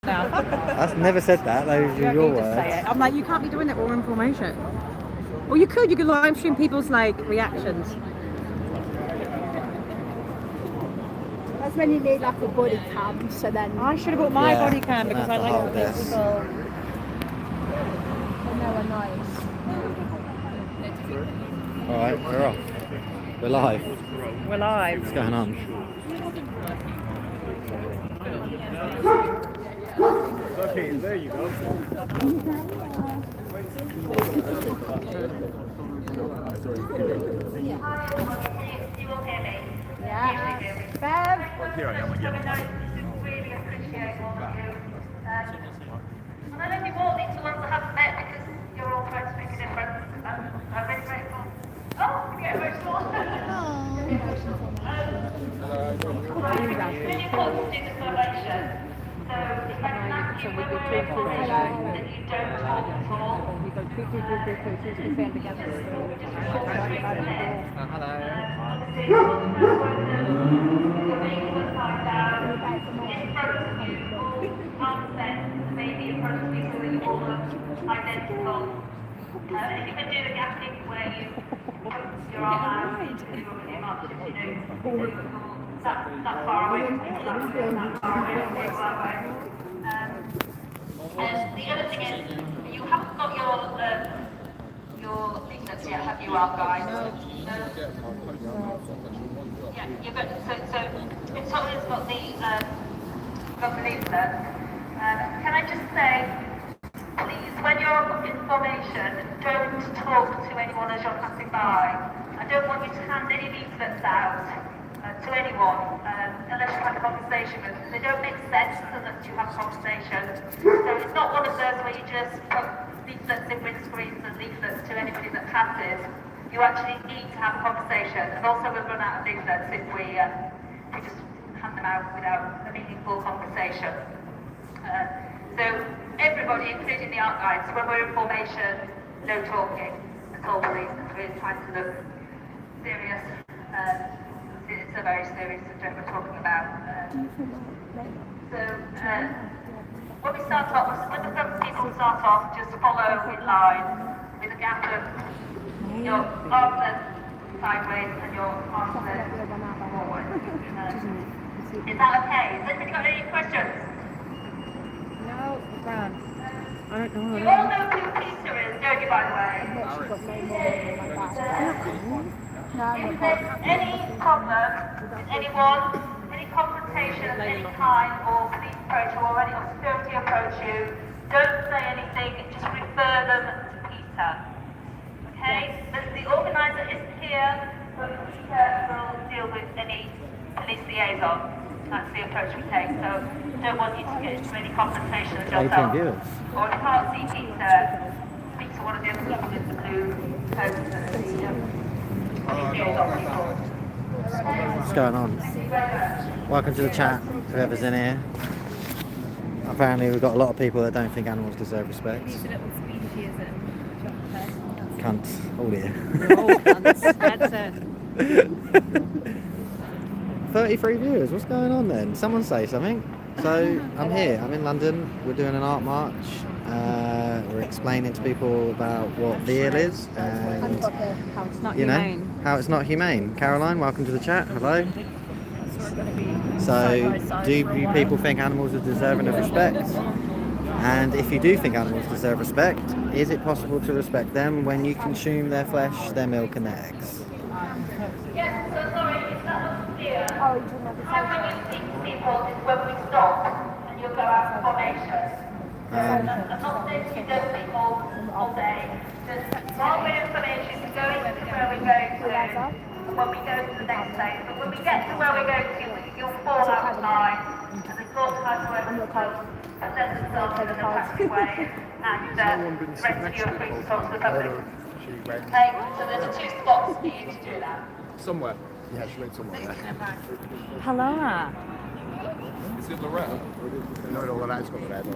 now. I've never said that. Those are your words. Say it. I'm like, you can't be doing it all in formation. Well, you could live stream people's like reactions. That's when you need like a body cam, so then... I should have bought my body cam because I like hold to this. people. And they were nice. Alright, we're off. We're live. We're live. What's going on? Okay, there you go. Yeah. Bev. Here I am again. Really appreciate all of you. And I know you've all been to ones I haven't met because you're all trying to make a difference. I'm really grateful. Oh, yeah, emotional. It's really important to do the donation. So if I can ask you when we're in formation that you don't talk at all, maybe approach people that you all look identical. If you can do the gapping where you put your arm out and do your arms, that far away from people, that far away from people that way. And the other thing is, you haven't got your leaflets yet, have you, our guys? No. Yeah, you've got, so if someone's got the leaflet, can I just say, please, when you're in formation, don't talk to anyone as you're passing by. I don't want you to hand any leaflets out to anyone unless you have a conversation with them. They don't make sense unless you have a conversation. So it's not one of those where you just put leaflets in windscreens and leaflets to anybody that passes. You actually need to have a conversation. And also we'll run out of leaflets if we just hand them out without a meaningful conversation. So everybody, including the art guides, when we're in formation, no talking at all, please. We're trying to look serious. It's a very serious subject we're talking about. So when we start off, when the front people start off, just follow in line with a gap of your arms length sideways and your arms length forward. Is that okay? Has anybody got any questions? No, grand. I don't know. You all know who Peter is, don't you, by the way? If there's any problem with anyone, any confrontation of any kind, or police approach you, or any security approach you, don't say anything, just refer them to Peter. Okay? The organiser isn't here, but Peter will deal with any police liaison. That's the approach we take, so don't want you to get into any confrontation with yourself. Or if you can't see Peter, speak to one of the other people in the blue coats that What's going on? Welcome to the chat, whoever's in here. Apparently we've got a lot of people that don't think animals deserve respect. Cunts, all here. All cunts, that's it. 33 viewers, what's going on then? Someone say something. So I'm here, I'm in London, we're doing an art march. We're explaining to people about what Veal is and How it's not you know humane. how it's not humane. Caroline, welcome to the chat. Hello. So do you people think animals are deserving of respect? And if you do think animals deserve respect, is it possible to respect them when you consume their flesh, their milk and their eggs? Yes, so sorry, if that wasn't clear. Oh, you didn't know the How when you speak to people is when we stop and you'll go out of formation. I'm not saying you don't speak all day. Just while we're in formation, we're going to where we're going to, and when we go to the next phase. But when we get to where we're going to, you'll fall out of line, and the thought has to present themselves in an attractive way, and the rest of you are free to talk to the public. Okay, so there's 2 spots for you to do that. Somewhere. Yeah, she went somewhere there. Hello. Is it Loretta? No, Loretta's got Loretta.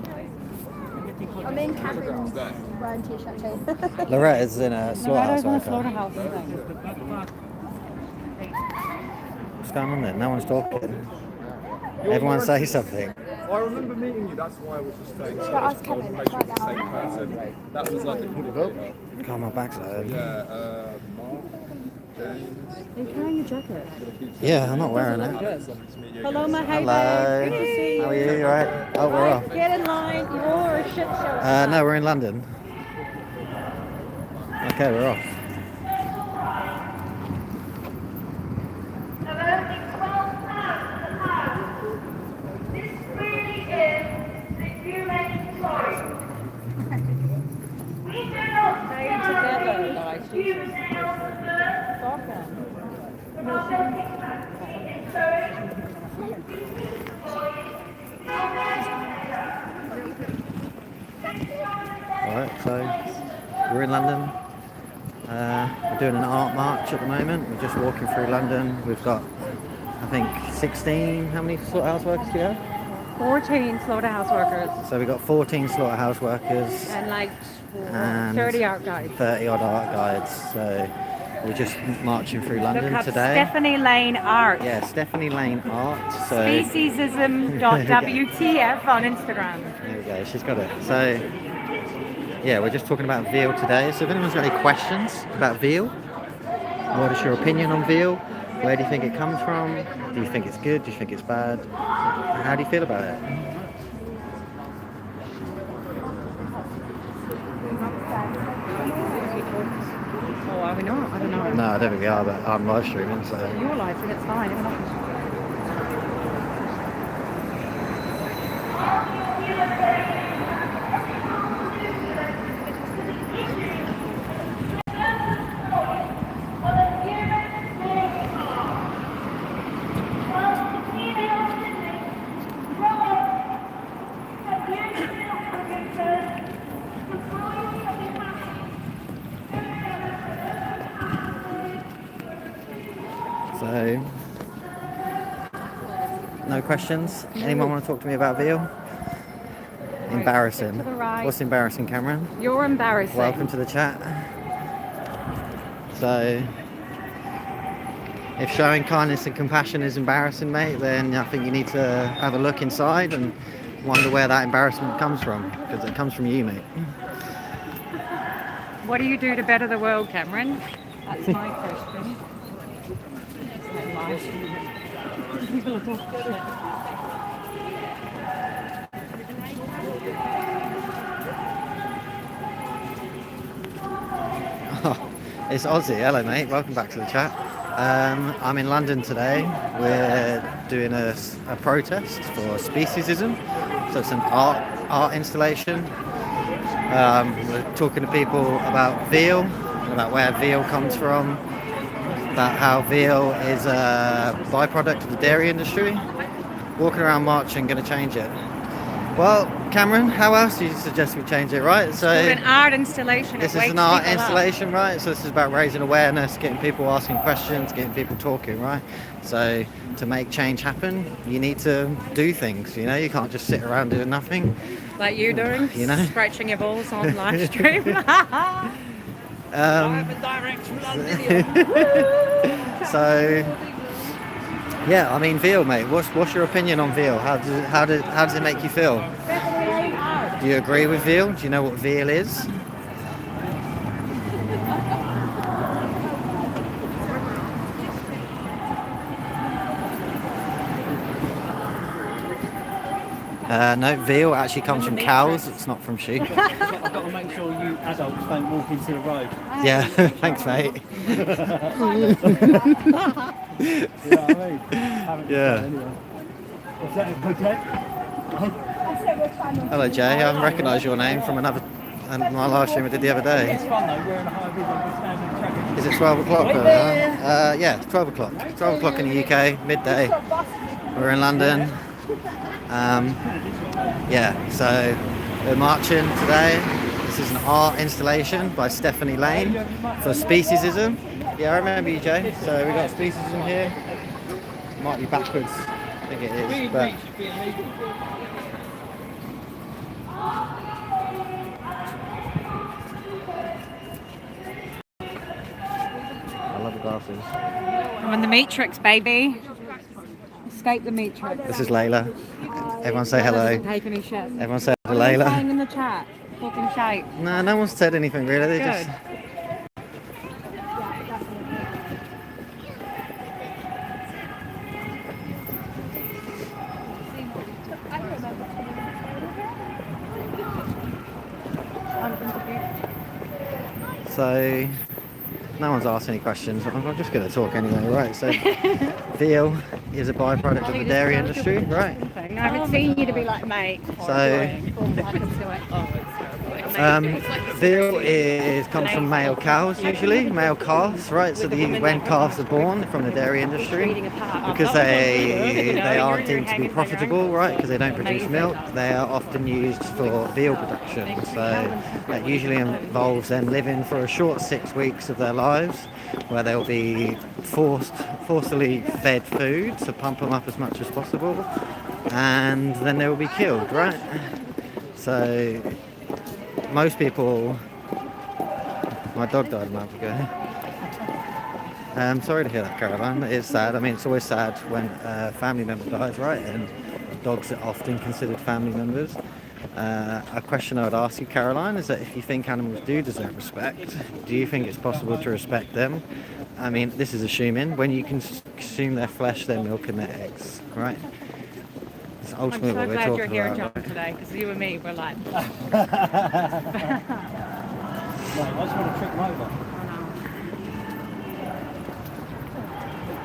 I'm in Cameron's wearing t-shirt too. Loretta's in a slaughterhouse worker. Slaughterhouse. What's going on then? No one's talking. Everyone say something. I remember meeting you, that's why I was just saying. I was coming, Make sure right it's the same now. person. That was like a good God, my back's hurting. Yeah, Mark, James. Are you carrying your jacket? Yeah, I'm not wearing it. Hello, my hey Hello. babe. Good to see you. How are you? You alright? Oh, we're off. Get in line. You're a shit show. No, we're in London. Okay, we're off. Of only £12 a pound. This really is the humane choice. We do not Stay together, guarantee guys. human nails and birds. Fuck them. We're not milking factory. Encourage Alright, so we're in London. We're doing an art march at the moment. We're just walking through London. We've got, I think, 16. How many slaughterhouse workers do you have? 14 slaughterhouse workers So we've got 14 slaughterhouse workers and like and 30 art guides. 30 odd art guides. So we're just marching through Look London up today. Stephanie Lane Art. Yeah, Stephanie Lane Art. So Speciesism.wtf on Instagram. there we go, she's got it. So yeah, we're just talking about veal today. So if anyone's got any questions about veal, what is your opinion on veal? Where do you think it comes from? Do you think it's good? Do you think it's bad? How do you feel about it? Oh, are we not? I don't know. No, I don't think we are, but I'm live streaming, so You're live, so it's fine. Everyone else is- So, no questions? Anyone want to talk to me about veal? Embarrassing. to the right. What's embarrassing, Cameron? You're embarrassing. Welcome to the chat. So, if showing kindness and compassion is embarrassing, mate, then I think you need to have a look inside and wonder where that embarrassment comes from, because it comes from you, mate. What do you do to better the world, Cameron? That's my question. It's Ozzy. Hello, mate. Welcome back to the chat. I'm in London today. We're doing a protest for speciesism. So it's an art installation. We're talking to people about veal, about where veal comes from, about how veal is a byproduct of the dairy industry. Walking around marching, going to change it. Well, Cameron, how else do you suggest we change it, right? So An art installation. this It is wakes an art people up. installation, right? So this is about raising awareness, getting people asking questions, getting people talking, right? So to make change happen, you need to do things, you know? You can't just sit around doing nothing. Like you doing, You know? scratching your balls on live stream. So yeah, I mean veal, mate. What's your opinion on veal? How does it make you feel? Do you agree with veal? Do you know what veal is? No, veal actually comes from cows. It's not from sheep. I've got to make sure you adults don't walk into the road. Yeah, thanks, mate. You know what I mean? Yeah. Anyway. Was that a good day? Hello, Jay. I haven't recognised your name from my live stream I did the other day. It's fun though, we're in a high vis and we're standing in traffic. Is it 12 o'clock? Yeah, 12 o'clock. 12 o'clock in the UK, midday. We're in London. Yeah, so we're marching today. This is an art installation by Stephanie Lane for speciesism. Yeah, I remember you, Jay. So we got speciesism here. Might be backwards, I think it is. But I love the glasses. I'm in the Matrix, baby. escape the matrix. This is Layla. Everyone say hello. Doesn't take any shit. Everyone say hello What to are you Layla. saying in the chat? Fucking shite. No, no one's said anything really. They Good. just. So, no one's asked any questions. I'm just going to talk anyway, right? So, veal is a byproduct of the dairy industry, right? I haven't seen you to be like, mate. So, veal comes from male cows usually, male calves, right? So when calves are born from the dairy industry, because they aren't deemed to be profitable, right? Because they don't produce milk, they are often used for veal production. So that usually involves them living for a short 6 weeks of their lives, where they'll be forcibly fed food to pump them up as much as possible, and then they will be killed, right? So most people, my dog died a month ago. Sorry to hear that, Caroline. It is sad. I mean, it's always sad when a family member dies, right? And dogs are often considered family members. A question I would ask you, Caroline, is that if you think animals do deserve respect, do you think it's possible to respect them? I mean, this is assuming when you consume their flesh, their milk, and their eggs, right? It's I'm ultimately so what we're glad talking you're here, about. John, today, because you and me were like, No, I just want to trick them over.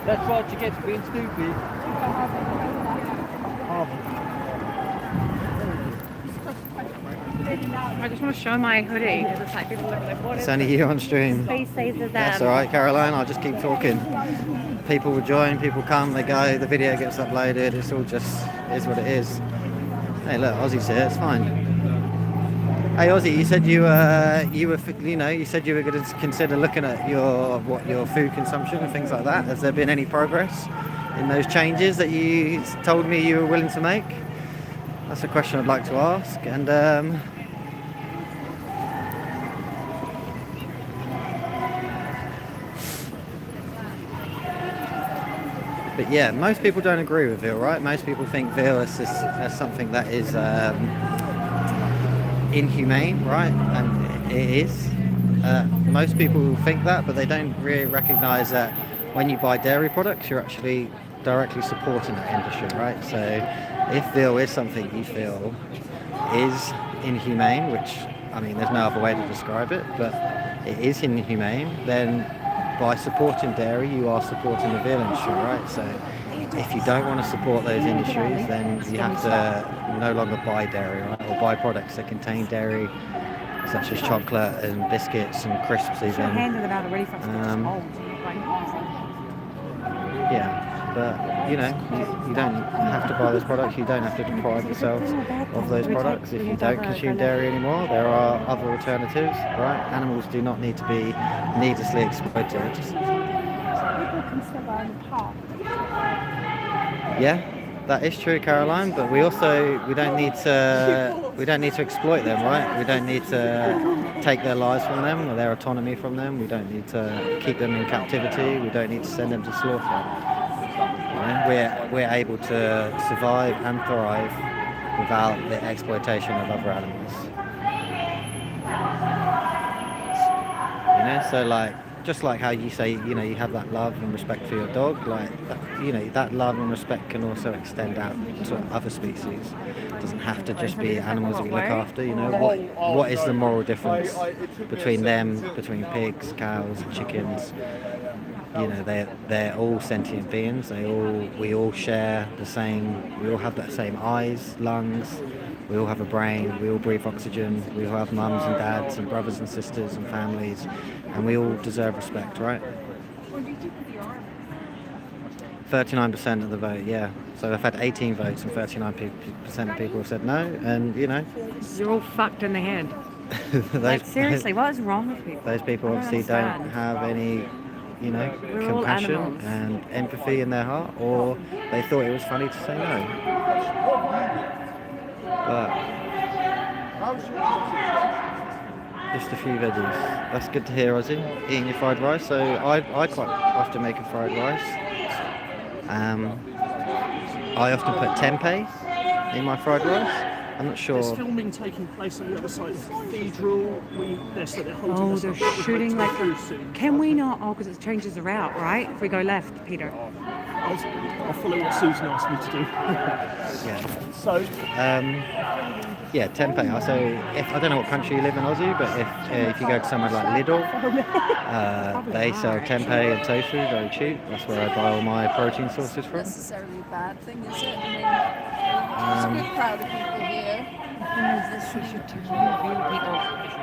That's what you get for being stupid. I just want to show my hoodie, because it's like people look like, what is It's only you on stream. Space says that That's all right, Caroline. I'll just keep talking. People will join, people come, they go. The video gets uploaded. It's all just is what it is. Hey, look, Ozzy's here. It's fine. Hey, Ozzy, you said you said you were going to consider looking at your food consumption and things like that. Has there been any progress in those changes that you told me you were willing to make? That's a question I'd like to ask. And but yeah, most people don't agree with veal, right? Most people think veal is something that is inhumane, right? And it is. Most people think that, but they don't really recognise that when you buy dairy products, you're actually directly supporting that industry, right? So if veal is something you feel is inhumane, which, I mean, there's no other way to describe it, but it is inhumane, then by supporting dairy, you are supporting the veal industry, right? So if you don't want to support those industries, then you have to no longer buy dairy, right? Or buy products that contain dairy, such as chocolate and biscuits and crisps even. handed it out already for Yeah, but you know, you don't have to buy those products. You don't have to deprive yourself of those products. If you don't consume dairy anymore, there are other alternatives, right? Animals do not need to be needlessly exploited. people can still buy in the park. Yeah, that is true, Caroline. But we don't need to exploit them, right? We don't need to take their lives from them or their autonomy from them. We don't need to keep them in captivity. We don't need to send them to slaughter. You know, we're able to survive and thrive without the exploitation of other animals. You know, so like, just like how you say, you know, you have that love and respect for your dog, like, you know, that love and respect can also extend out to other species. It doesn't have to just be animals that we look after, you know. What is the moral difference between them, between pigs, cows, chickens? You know, they're all sentient beings. We all share the same. We all have that same eyes, lungs. We all have a brain. We all breathe oxygen. We all have mums and dads and brothers and sisters and families, and we all deserve respect, right? 39% of the vote, yeah. So I've had 18 votes, and 39% of people have said no. And you know, You're all fucked in the head. those, Seriously, what is wrong with people? those people obviously don't have any, you know, We're all compassion animals. and empathy in their heart, or they thought it was funny to say no. But just a few veggies. That's good to hear, Ozzy. Eating your fried rice. So I quite often make a fried rice. I often put tempeh in my fried rice. I'm not There's sure. filming taking place on the other side of the cathedral. They're holding Oh, us they're up, but we're shooting about like to go soon. Can we not? Oh, because it changes the route, right? If we go left, Peter. I'll follow what Susan asked me to do. Yeah. So, Yeah, tempeh. So if I don't know what country you live in, Aussie, but if you go to somewhere like Lidl, they sell tempeh and tofu very cheap. That's where I buy all my protein sources from. necessarily a bad thing, is it? I mean, there's a good crowd of people here. We should turn the view people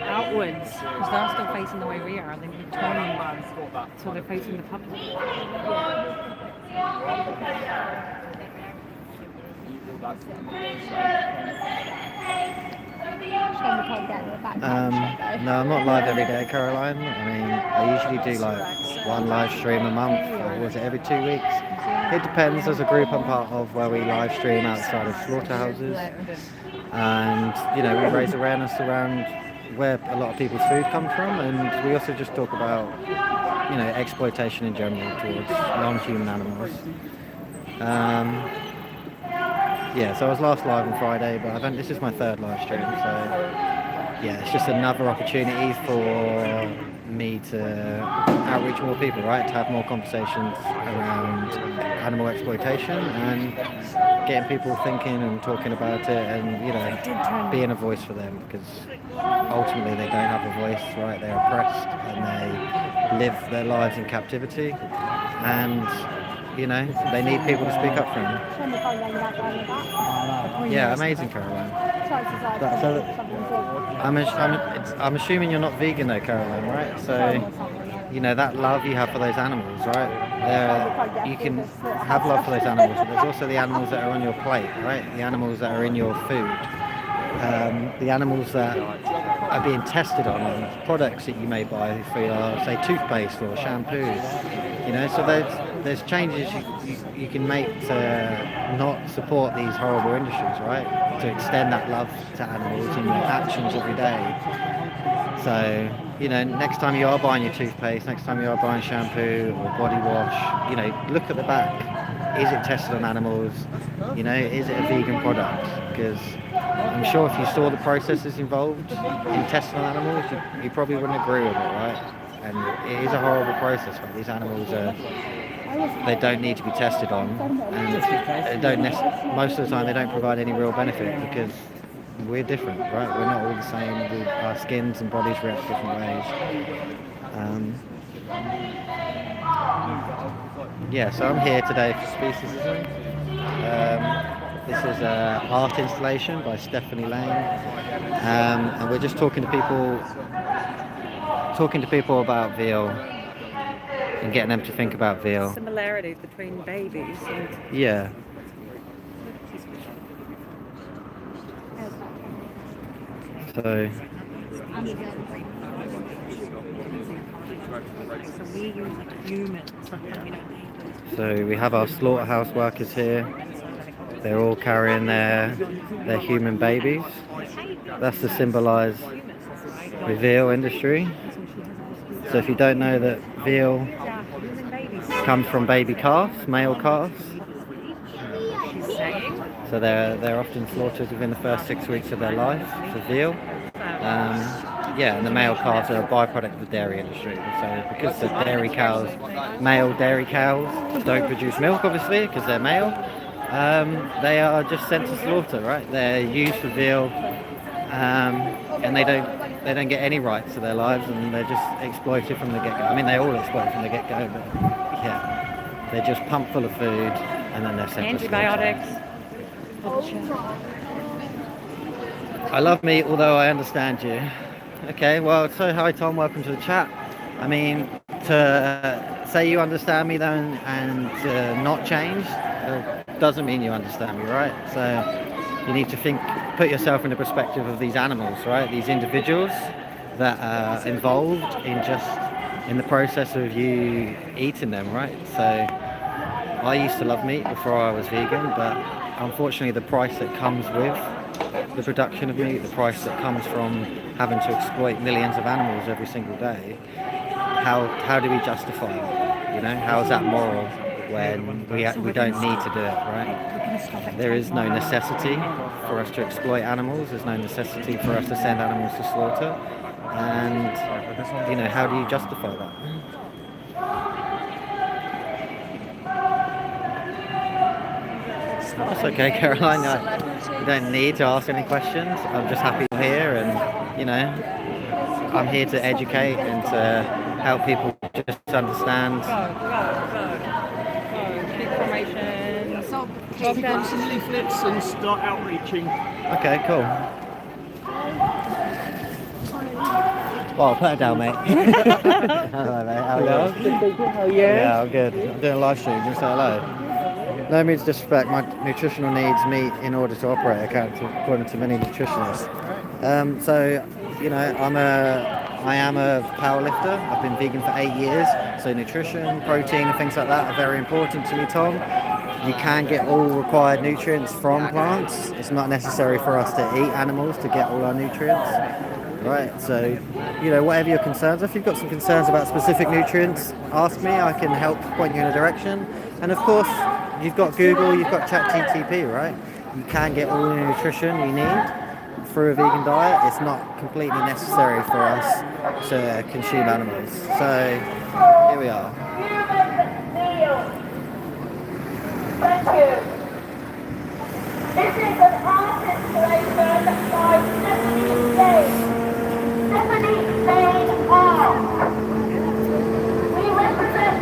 outwards because they're still facing the way we are. They would turn so they're facing the public. No, I'm not live every day, Caroline. I mean, I usually do like one live stream a month, or was it every 2 weeks? It depends. There's a group I'm part of where we live stream outside of slaughterhouses, and you know, we raise awareness around where a lot of people's food comes from, and we also just talk about, you know, exploitation in general towards non-human animals. Yeah, so I was last live on Friday, but this is my third live stream, so yeah, it's just another opportunity for me to outreach more people, right? To have more conversations around animal exploitation and getting people thinking and talking about it, and you know, being a voice for them, because ultimately they don't have a voice, right? They're oppressed and they live their lives in captivity, and you know, they need people to speak up for them. Yeah, amazing, Caroline. I'm assuming you're not vegan though, Caroline, right? So, you know, that love you have for those animals, right? You can have love for those animals, but there's also the animals that are on your plate, right? The animals that are in your food. The animals that are being tested on products that you may buy for your, say, toothpaste or shampoo. You know, so there's changes you can make to not support these horrible industries, right? To extend that love to animals in your actions every day. So, you know, next time you are buying your toothpaste, next time you are buying shampoo or body wash, you know, look at the back. Is it tested on animals? You know, is it a vegan product? Because I'm sure if you saw the processes involved in testing on animals, you probably wouldn't agree with it, right? And it is a horrible process, right? These animals they don't need to be tested on, and they don't most of the time they don't provide any real benefit, because we're different, right? We're not all the same. Our skins and bodies react different ways. Yeah, so I'm here today for Speciesism. This is an art installation by Stephanie Lane, and we're just talking to people about veal and getting them to think about veal. Similarities between babies and Yeah. So we use humans. So we have our slaughterhouse workers here. They're all carrying their human babies. That's to symbolise the veal industry. So if you don't know that veal comes from baby calves, male calves. So they're often slaughtered within the first 6 weeks of their life for veal. Yeah, and the male calves are a byproduct of the dairy industry. So because the dairy cows, male dairy cows, don't produce milk, obviously, because they're male, they are just sent to slaughter, right? They're used for veal, and they don't get any rights to their lives, and they're just exploited from the get-go. I mean, they all exploit from the get-go, but yeah, they're just pumped full of food, and then they're sent to slaughter. Antibiotics. I love meat, although I understand you. Okay, well, so hi Tom, welcome to the chat. I mean, to say you understand me though and not change doesn't mean you understand me, right? So you need to put yourself in the perspective of these animals, right? These individuals that are involved in the process of you eating them, right? So I used to love meat before I was vegan, but unfortunately the price that comes with the production of meat, the price that comes from having to exploit millions of animals every single day, how do we justify it? You know, how is that moral? when we don't need to do it, right? There is no necessity for us to exploit animals. There's no necessity for us to send animals to slaughter. And, you know, how do you justify that? That's okay, Caroline. You don't need to ask any questions. I'm just happy you're here, and, you know, I'm here to educate and to help people just understand. Keep formation. So, Keep up some leaflets and start outreaching. Okay, cool. Well, put it down, mate. Hello, mate. How are you? How are you? Yeah, I'm good. I'm doing a live stream. Just say hello. No means disrespect. My nutritional needs meet in order to operate, according to many nutritionists. So, you know, I am a power lifter. I've been vegan for 8 years. So nutrition, protein, and things like that are very important to me, Tom. You can get all required nutrients from plants. It's not necessary for us to eat animals to get all our nutrients. Right, so, you know, whatever your concerns, if you've got some concerns about specific nutrients, ask me, I can help point you in a direction. And of course, you've got Google, you've got ChatGPT, right? You can get all the nutrition you need through a vegan diet. It's not completely necessary for us to consume animals. So, here we are. Thank you. This is an art installation by Stephanie Day. Stephanie Day Art. We represent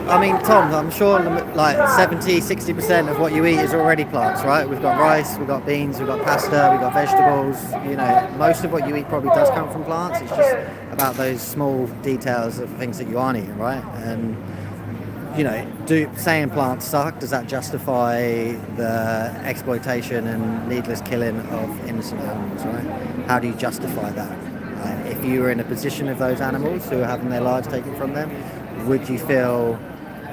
I mean, Tom, I'm sure like 70-60% of what you eat is already plants, right? We've got rice, we've got beans, we've got pasta, we've got vegetables. You know, most of what you eat probably does come from plants. It's just about those small details of things that you aren't eating, right? And, you know, saying plants suck, does that justify the exploitation and needless killing of innocent animals, right? How do you justify that? If you were in a position of those animals who are having their lives taken from them, would you feel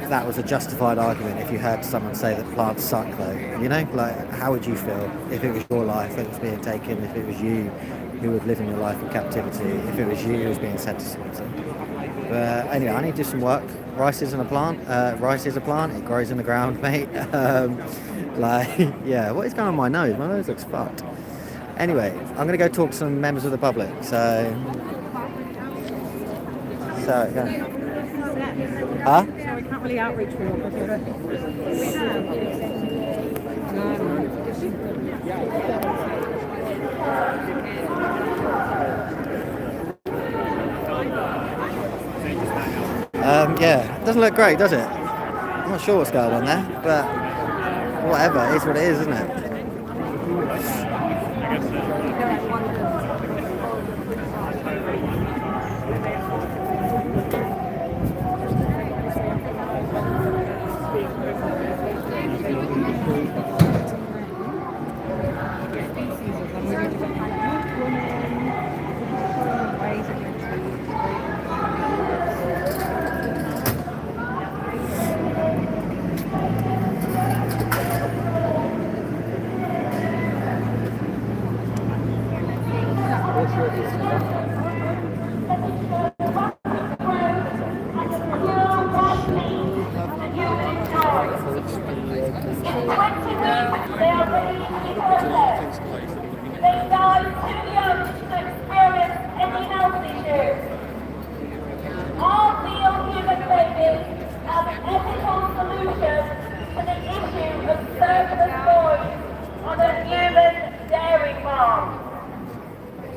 that was a justified argument if you heard someone say that plants suck, though? You know, like, how would you feel if it was your life that was being taken, if it was you who was living your life in captivity, if it was you who was being sent to slaughter? But anyway, I need to do some work. Rice isn't a plant. Rice is a plant. It grows in the ground, mate. Yeah, what is going on with my nose? My nose looks fucked. Anyway, I'm going to go talk to some members of the public. So yeah. Huh? So we can't really outreach for you. We have. Yeah, it doesn't look great, does it? I'm not sure what's going on there, but whatever, it is what it is, isn't it?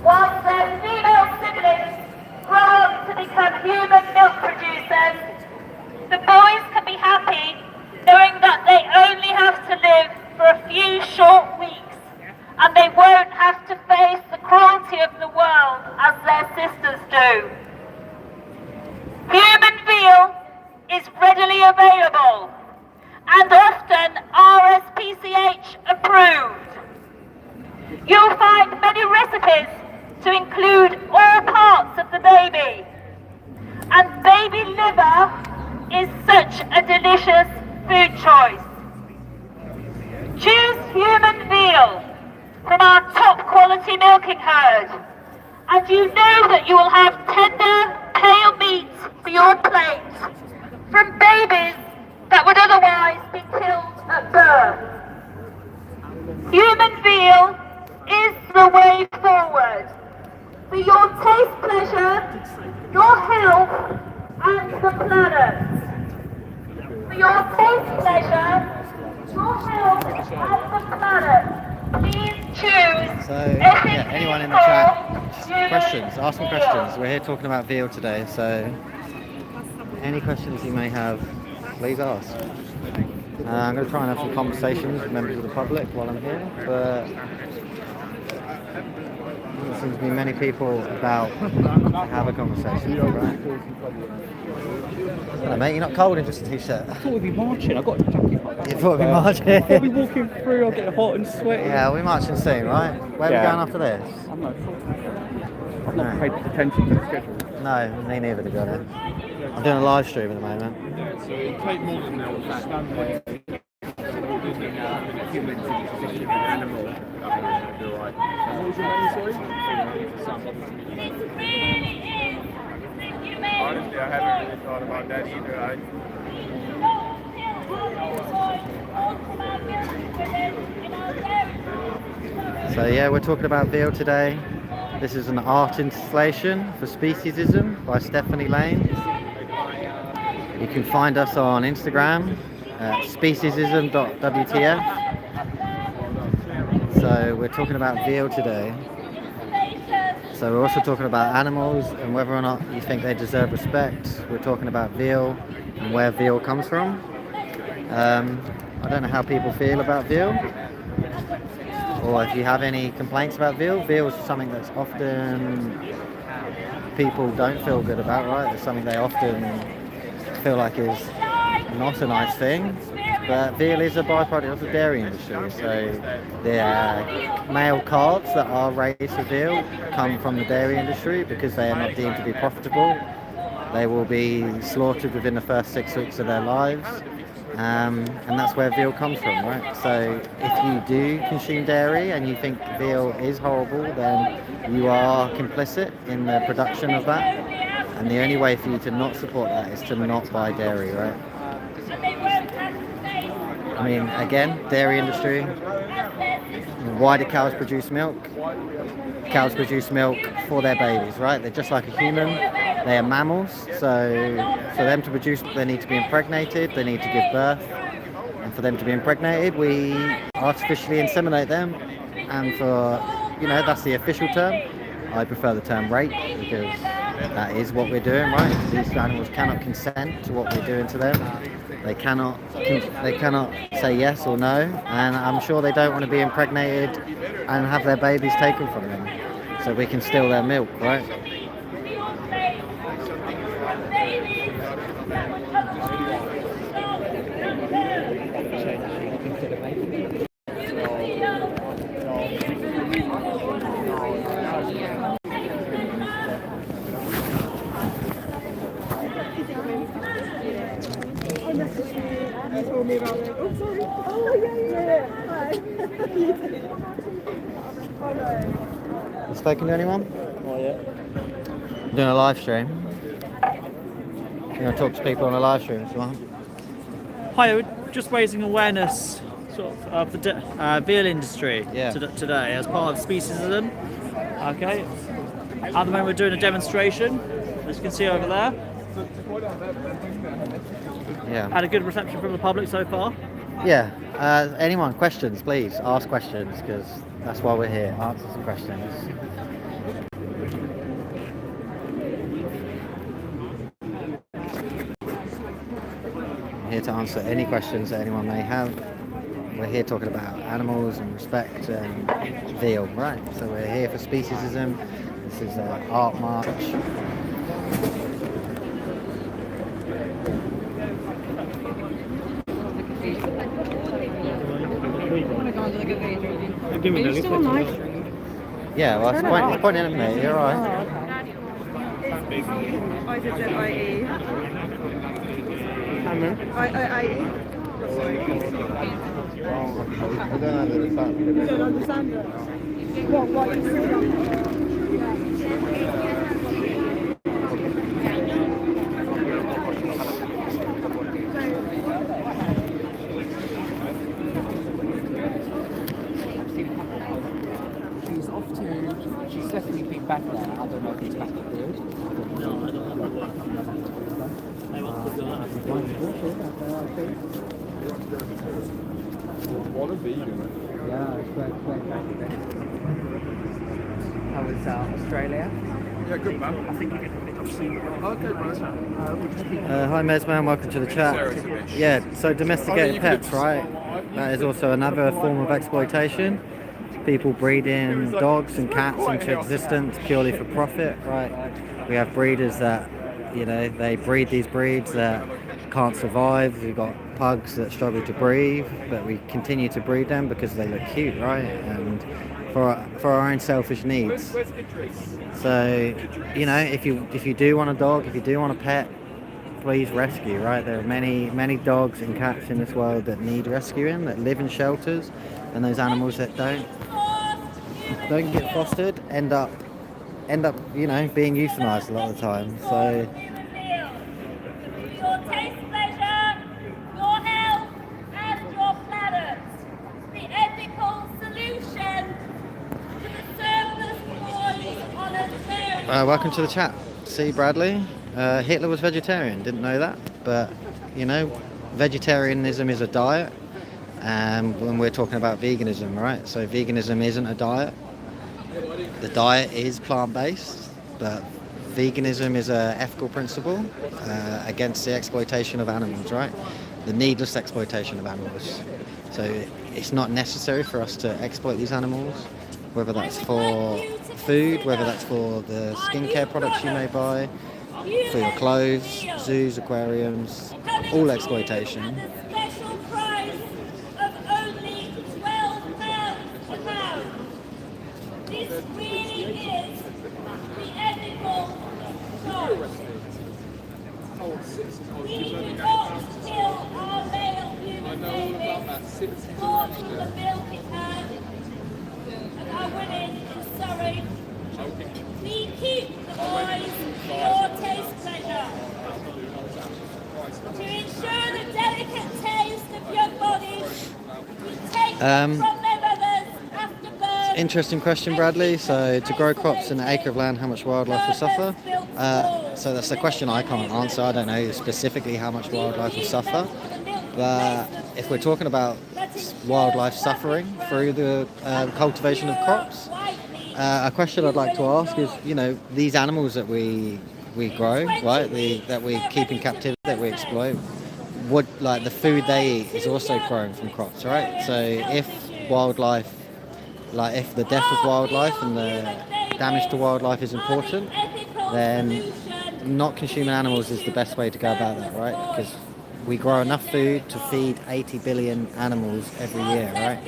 Whilst their female siblings grow up to become human milk producers, the boys can be happy knowing that they only have to live for a few short weeks and they won't have to face the cruelty of the world as their sisters do. Human veal is readily available and often RSPCH approved. You'll find many recipes to include all parts of the baby. And baby liver is such a delicious food choice. Choose human veal from our top quality milking herd And you know that you will have tender, pale meat for your plate from babies that would otherwise be killed at birth. Human veal is the way forward for your taste pleasure, your health, and the planet. For your taste pleasure, your health, and the planet. Please choose. So, yeah, anyone in the chat, questions, ask some questions. We're here talking about veal today, so any questions you may have, please ask. I'm going to try and have some conversations with members of the public while I'm here, but there seems to be many people about to have a conversation, right? Hello, mate, you're not cold in just a t-shirt. I thought we'd be marching. I've got a jacket like that. You thought we'd be marching? I'll be walking through, I'll get hot and sweaty. Yeah, we're marching soon, right? Where are we going after this? I'm not sure. I've not paid attention to the schedule. No, me neither, to be honest. I'm doing a live stream at the moment. So it take more than that. Humans in the position of an animal. You're right. What was your name, sorry? Honestly, I haven't really thought about that either. So yeah, we're talking about veal today. This is an art installation for Speciesism by Stephanie Lane. You can find us on Instagram at speciesism.wtf. So we're talking about veal today. So we're also talking about animals and whether or not you think they deserve respect. We're talking about veal and where veal comes from. I don't know how people feel about veal, or if you have any complaints about veal. Veal is something that's often people don't feel good about, right? It's something they often feel like is not a nice thing. But veal is a byproduct of the dairy industry, so the male calves that are raised for veal come from the dairy industry because they are not deemed to be profitable. They will be slaughtered within the first 6 weeks of their lives, and that's where veal comes from, right? So if you do consume dairy and you think veal is horrible, then you are complicit in the production of that, and the only way for you to not support that is to not buy dairy, right? I mean, again, dairy industry. Why do cows produce milk? Cows produce milk for their babies, right? They're just like a human. They are mammals, so for them to produce, they need to be impregnated, they need to give birth. And for them to be impregnated, we artificially inseminate them. And for, that's the official term. I prefer the term rape because that is what we're doing, right? These animals cannot consent to what we're doing to them. They cannot say yes or no, and I'm sure they don't want to be impregnated and have their babies taken from them, so we can steal their milk, right? You told me about it. Oh, sorry. Oh, yeah. Hi. Oh, no. You spoken to anyone? Oh, yeah. I'm doing a live stream. You want to talk to people on a live stream if you want? Hi, we're just raising awareness sort of the veal industry today as part of Speciesism. Okay. At the moment we're doing a demonstration, as you can see over there. Yeah. Had a good reception from the public so far. Yeah. Anyone, questions, please. Ask questions, because that's why we're here. Answer some questions. I'm here to answer any questions that anyone may have. We're here talking about animals and respect and veal, right? So we're here for Speciesism. This is an art march. Are you still on live stream? Yeah, well, it's pointing at me. You're alright. I-Z-Z-I-E. I-I-I-E. I don't understand. You don't understand it? What you see? She's off to. She's definitely been back there. I don't know if it's back at Field. No, I don't know. Hey, what's going on? What a vegan. Yeah, it's great. How was Australia? Yeah, good man. I think you can pick up soon. Okay, bro. Hi Mesman, welcome to the chat. Yeah, so domesticated pets, right? That is also another form of exploitation. People breeding dogs and cats into existence purely for profit, right? We have breeders that, they breed these breeds that can't survive. We've got pugs that struggle to breathe, but we continue to breed them because they look cute, right? And for our own selfish needs. So, if you do want a dog, if you do want a pet, please rescue, right? There are many dogs and cats in this world that need rescuing, that live in shelters, and those animals that don't get fostered end up being euthanized a lot of the time. So Your taste, pleasure, your health, and your planet. The ethical solution to the surplus void on a welcome to the chat. See, Bradley, Hitler was vegetarian. Didn't know that, but vegetarianism is a diet. When we're talking about veganism, right? So veganism isn't a diet. The diet is plant-based, but veganism is an ethical principle against the exploitation of animals, right? The needless exploitation of animals. So it's not necessary for us to exploit these animals, whether that's for food, whether that's for the skincare products you may buy, for your clothes, zoos, aquariums, all exploitation. This really is the ethical choice. We do not kill our male human babies, born from the milk can, and our women in Surrey. We keep the boys for your taste pleasure. To ensure the delicate taste of your bodies, we take them from their mothers after birth. Interesting question, Bradley. So, to grow crops in an acre of land, how much wildlife will suffer? So that's a question I can't answer. I don't know specifically how much wildlife will suffer. But if we're talking about wildlife suffering through the cultivation of crops, a question I'd like to ask is, these animals that we grow, right, that we keep in captivity, that we exploit, the food they eat is also grown from crops, right? So if if the death of wildlife and the damage to wildlife is important, then not consuming animals is the best way to go about that, right? Because we grow enough food to feed 80 billion animals every year, right?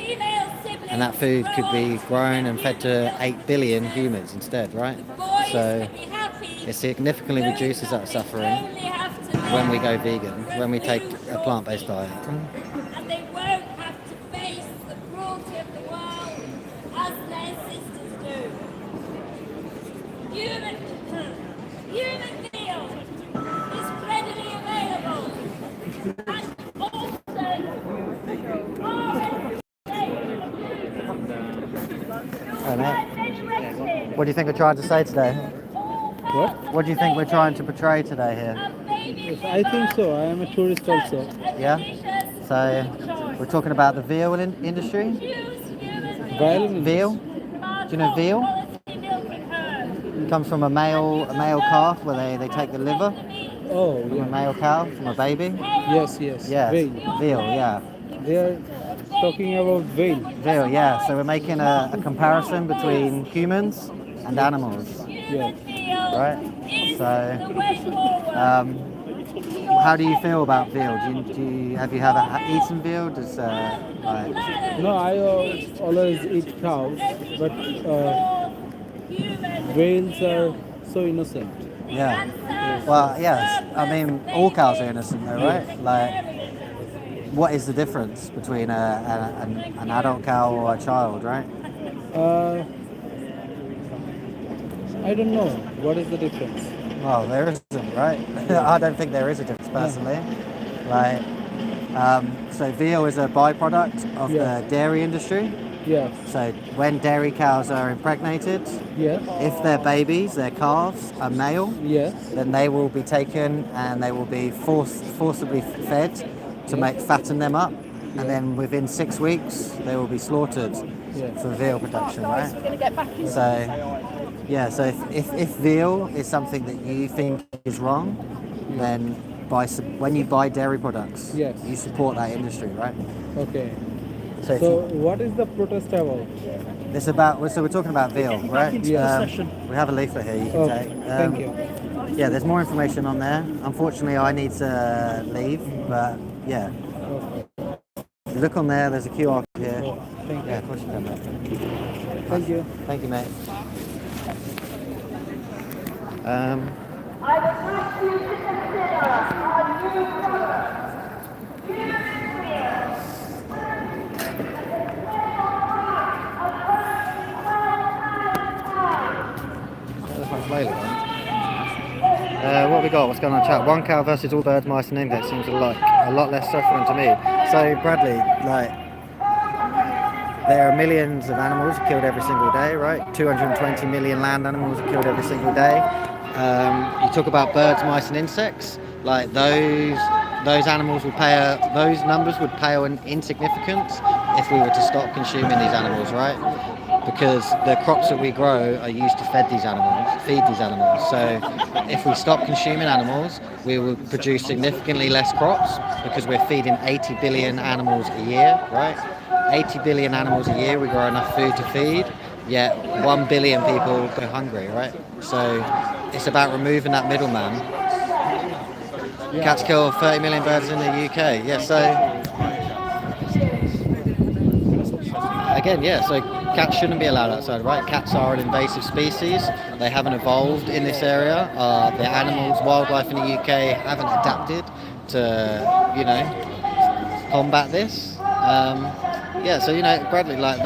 And that food could be grown and fed to 8 billion humans instead, right? So it significantly reduces that suffering when we go vegan, when we take a plant-based diet. And they won't have to face the cruelty of the world as their sisters do. Human veal is readily available and What do you think we're trying to say today? What? What do you think we're trying to portray today here? Yes, I think so. I am a tourist also. Yeah? So, we're talking about the veal industry? Veal? Do you know veal? It comes from a male calf where they take the liver Oh, from a yeah. male cow, from a baby. Yes. Yeah, Veal. veal, yeah. They are talking about veal. Veal, yeah. So we're making a comparison between humans and animals, Yeah. right? So, how do you feel about veal? Have you ever eaten veal? No, I always eat cows, but whales are so innocent. Yeah. Well, yes. I mean, all cows are innocent, though, right? Like, what is the difference between an adult cow or a child, right? I don't know. What is the difference? Well, there isn't, right? I don't think there is a difference personally. Like, so veal is a byproduct of Yeah. the dairy industry. Yes. So when dairy cows are impregnated, Yes. if their babies, their calves, are male, Yes. then they will be taken and they will be forcibly fed to fatten them up, and then within 6 weeks they will be slaughtered for veal production, right? So yeah, so if veal is something that you think is wrong, then when you buy dairy products, Yes. you support that industry, right? Okay. So, if So what is the protest about? so we're talking about veal, right? into the session. We have a leaflet here you can Oh, take. thank you. Yeah, there's more information on there. Unfortunately, I need to leave, but yeah. Okay. Look on there, there's a QR code here. Thank you. Yeah, of course you can, mate. Thank you. Thank you, mate. I would like you to consider our new product, What we got? What's going on in chat? One cow versus all birds, mice and insects seems a lot less suffering to me. So Bradley, like, there are millions of animals killed every single day, right? 220 million land animals are killed every single day. You talk about birds, mice and insects, like those animals would those numbers would pale in insignificance if we were to stop consuming these animals, right? Because the crops that we grow are used to feed these animals. So if we stop consuming animals, we will produce significantly less crops because we're feeding 80 billion animals a year, right? 80 billion animals a year, we grow enough food to feed, yet 1 billion people go hungry, right? So it's about removing that middleman. Cats kill 30 million birds in the UK. Yeah, so again, yeah, so cats shouldn't be allowed outside, right? Cats are an invasive species. They haven't evolved in this area. The animals, wildlife in the UK haven't adapted to, combat this. Yeah, so Bradley, like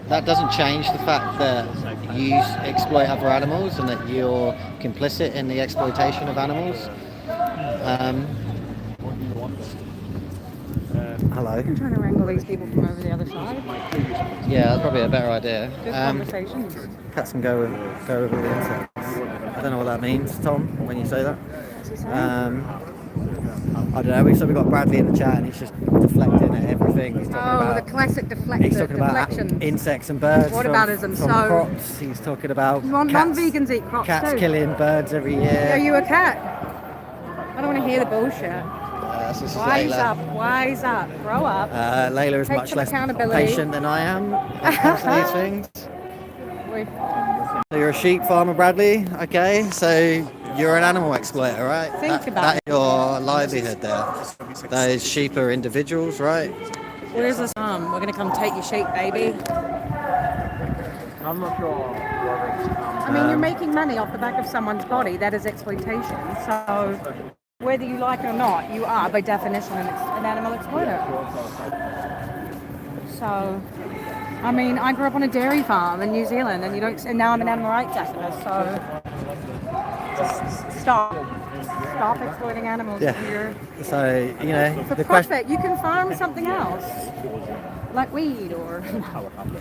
that doesn't change the fact that you exploit other animals and that you're complicit in the exploitation of animals. Hello. I'm trying to wrangle these people from over the other side. Yeah, that's probably a better idea. Just conversations. Cats can go with the insects. I don't know what that means, Tom, when you say that. What's he saying? I don't know. We've got Bradley in the chat, and he's just deflecting at everything. He's talking about The classic He's talking about deflections. insects and birds. Whataboutism, From so- crops. He's talking about Non-vegans eat crops cats too. killing birds every year. Are you a cat? I don't want to hear the bullshit. This is Wise Layla. up, wise up, grow up. Layla is Take much some less accountability. patient than I am when it comes to these things. Wait. So you're a sheep farmer, Bradley. Okay, so you're an animal exploiter, right? Think about that it. is your livelihood there. Those sheep are individuals, right? Where's the We're gonna come take your sheep, baby. I'm not sure. I mean, you're making money off the back of someone's body. That is exploitation. So, whether you like it or not, you are, by definition, an animal exploiter. So, I mean, I grew up on a dairy farm in New Zealand, and now I'm an animal rights activist. So, just stop exploiting animals. Yeah. Here. So For the profit, question. you can farm something else, like weed or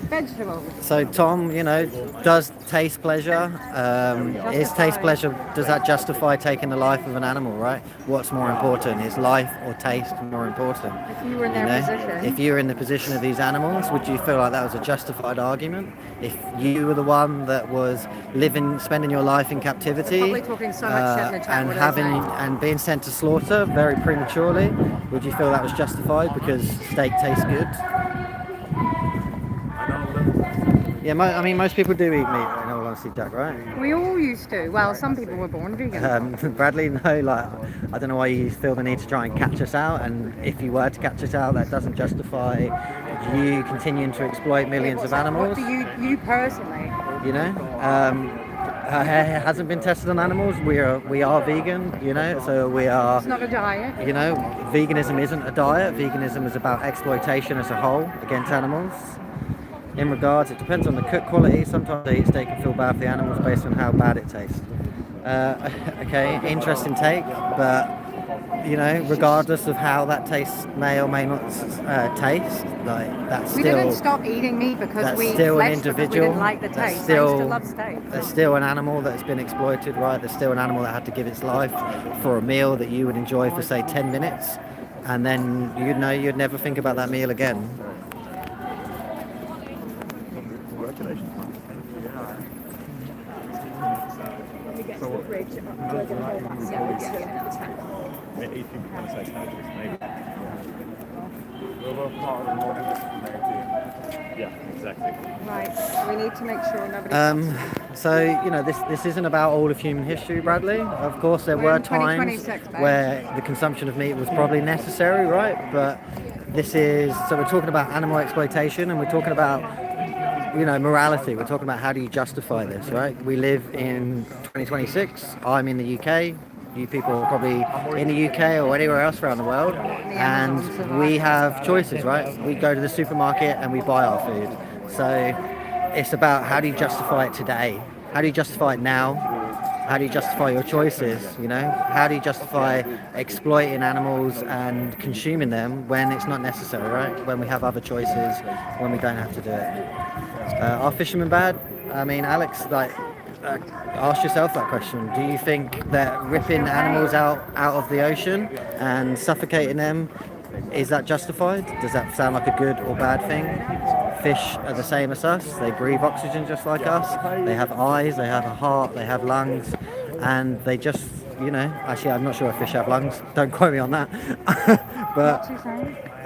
vegetables. So Tom, does taste pleasure? Is taste pleasure? Does that justify taking the life of an animal? Right? What's more important? Is life or taste more important? If you were in their position. If you were in the position of these animals, would you feel like that was a justified argument? If you were the one that was spending your life in captivity, Probably talking so much shit in the chat, and what are they saying? and being sent to slaughter very prematurely, would you feel that was justified because steak tastes good? Yeah, I mean, most people do eat meat, in all honesty, Jack, right? We all used to. Well, some people were born vegan. Bradley, no, like, I don't know why you feel the need to try and catch us out, and if you were to catch us out, that doesn't justify you continuing to exploit millions of animals. What do you personally? It hasn't been tested on animals. We are vegan, so we are. It's not a diet. Veganism isn't a diet. Veganism is about exploitation as a whole against animals. in regards, it depends on the cook quality. Sometimes they eat steak and feel bad for the animals based on how bad it tastes. Okay, interesting take, but you know, regardless of how that tastes may or may not taste, like that's We still didn't stop eating meat because that's we still an fleshed because we individual. didn't like the That's taste. I still used to love steak. there's still an animal that's been exploited, right? There's still an animal that had to give its life for a meal that you would enjoy for say 10 minutes, and then you'd know you'd never think about that meal again. Yeah, exactly. Right. We need to make sure nobody. So you know, this isn't about all of human history, Bradley. Of course, there We're were in times 2026, babe. where the consumption of meat was probably necessary, right? But this is so we're talking about animal exploitation, and we're talking about morality. We're talking about how do you justify this, right? We live in 2026. I'm in the UK. You people are probably in the UK or anywhere else around the world, and we have choices, right? We go to the supermarket and we buy our food. So it's about how do you justify it today? How do you justify it now? How do you justify your choices? You know, how do you justify exploiting animals and consuming them when it's not necessary, right? When we have other choices, when we don't have to do it. Are fishermen bad? I mean, Alex, ask yourself that question. Do you think that ripping animals out of the ocean and suffocating them, is that justified? Does that sound like a good or bad thing? Fish are the same as us. They breathe oxygen just like us. They have eyes, they have a heart, they have lungs, and they just, actually I'm not sure if fish have lungs. Don't quote me on that. But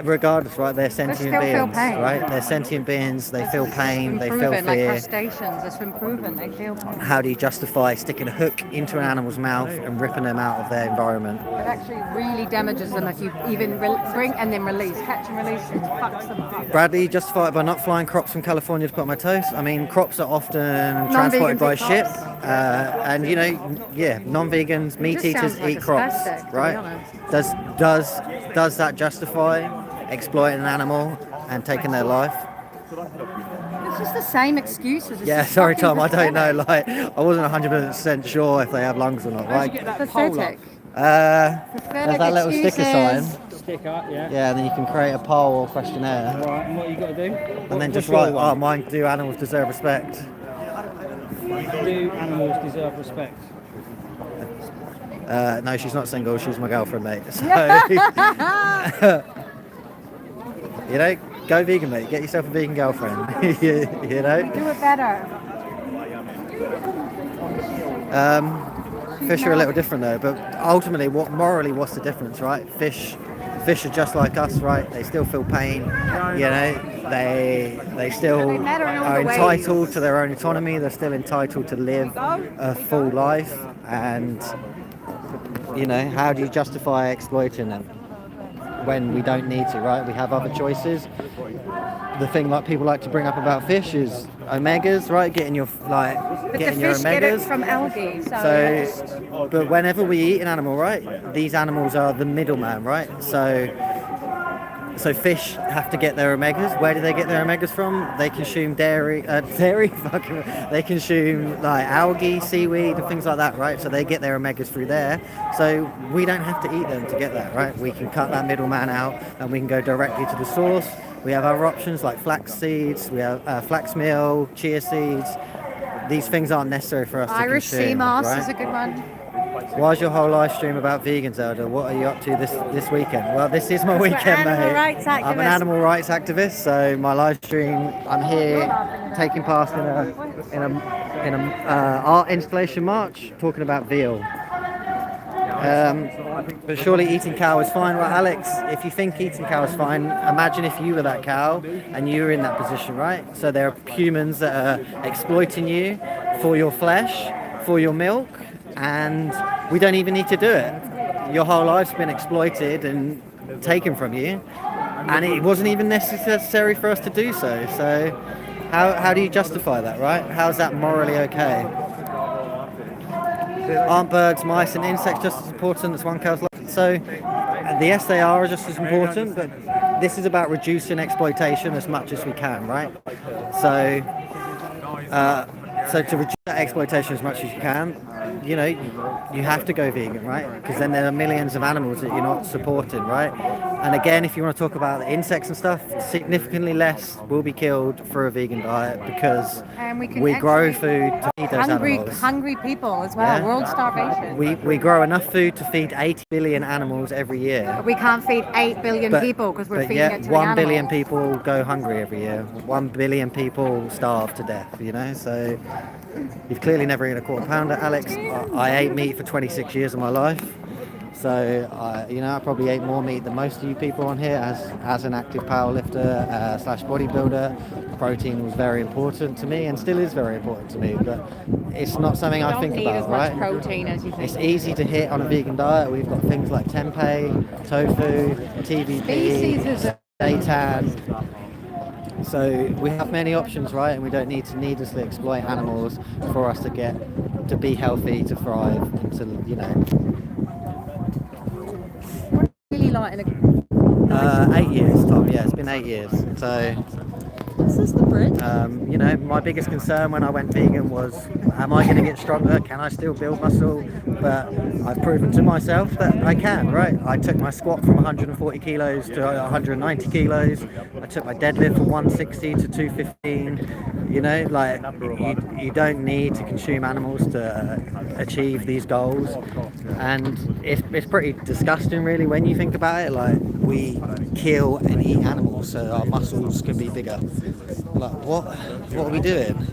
regardless, right, they're sentient still feel beings, pain. right? They're sentient beings. They feel pain. They feel Like fear. crustaceans, it's been proven they feel pain. How do you justify sticking a hook into an animal's mouth and ripping them out of their environment? It actually really damages them if you even bring and then release, catch and release, it fucks them up. Bradley, justify it by not flying crops from California to put on my toast. I mean, crops are often transported Non-vegans by eat ship, crops. and non-vegans, meat just eaters sounds like eat a crops, spastic, to be right? honest. Does that justify exploiting an animal and taking their life? It's just the same excuses. It's Yeah, just sorry, fucking Tom. I don't know. pathetic. I wasn't 100% sure if they have lungs or not. Right? Pathetic. There's that little sticker sign. Sticker, yeah. Yeah, and then you can create a poll or questionnaire, Right, and what you got to do? and then just What's your write, one? mine do animals deserve respect? Do animals deserve respect? No, she's not single. She's my girlfriend, mate. So, go vegan, mate. Get yourself a vegan girlfriend. you know. Do it better. Fish are a little different though, but ultimately, what's the difference, right? Fish are just like us, right? They still feel pain. They still They matter in all are the ways. entitled to their own autonomy. They're still entitled to live a full life, and how do you justify exploiting them when we don't need to, right? We have other choices. The thing like people like to bring up about fish is omegas, right? Getting your But the getting your fish get it omegas. from algae, So, but whenever we eat an animal, right, these animals are the middleman, right? So fish have to get their omegas. Where do they get their omegas from? They consume dairy, they consume like algae, seaweed, and things like that, right? So they get their omegas through there. So we don't have to eat them to get that, right? We can cut that middleman out, and we can go directly to the source. We have other options like flax seeds, we have flax meal, chia seeds. These things aren't necessary for us Irish to consume. sea moss right? is a good one. Why's your whole live stream about vegans, Elder? What are you up to this weekend? Well, this is my We're weekend, animal mate. rights I'm an activists. animal rights activist, so my live stream, I'm here taking part in a art installation march talking about veal. But surely eating cow is fine. Well, Alex, if you think eating cow is fine, imagine if you were that cow and you were in that position, right? So there are humans that are exploiting you for your flesh, for your milk, and we don't even need to do it. Your whole life's been exploited and taken from you, and it wasn't even necessary for us to do so. So how do you justify that, right? How's that morally okay? Aren't birds, mice and insects just as important as one cow's life? So yes, they are just as important, but this is about reducing exploitation as much as we can, right? So, so to reduce that exploitation as much as you can, you know, you have to go vegan, right? Because then there are millions of animals that you're not supporting, right? And again, if you want to talk about the insects and stuff, significantly less will be killed through a vegan diet because And we can we grow actually- food to feed those animals. Hungry people as well. Yeah. World starvation. We grow enough food to feed 80 billion animals every year. But we can't feed 8 billion But- people because we're but feeding yet it to 1 the billion animals. people go hungry every year. 1 billion people starve to death, you know? So you've clearly never eaten a quarter pounder, Alex. I ate meat for 26 years of my life. So, you know, I probably ate more meat than most of you people on here as an active powerlifter slash bodybuilder. Protein was very important to me and still is very important to me, but it's not something I think about, right? Protein as you think. It's easy to hit on a vegan diet. We've got things like tempeh, tofu, TVP, seitan. So we have many options, right? And we don't need to needlessly exploit animals for us to be healthy, to thrive, and to, you know. Really like in a 8 years, Tom. Yeah, it's been 8 years. So, This is the bridge. you know, my biggest concern when I went vegan was, am I going to get stronger? Can I still build muscle? But I've proven to myself that I can, right? I took my squat from 140 kilos to 190 kilos. I took my deadlift from 160 to 215. You know, like, you don't need to consume animals to achieve these goals. And it's pretty disgusting, really, when you think about it. Like, we kill and eat animals so our muscles can be bigger. Like, what are we doing?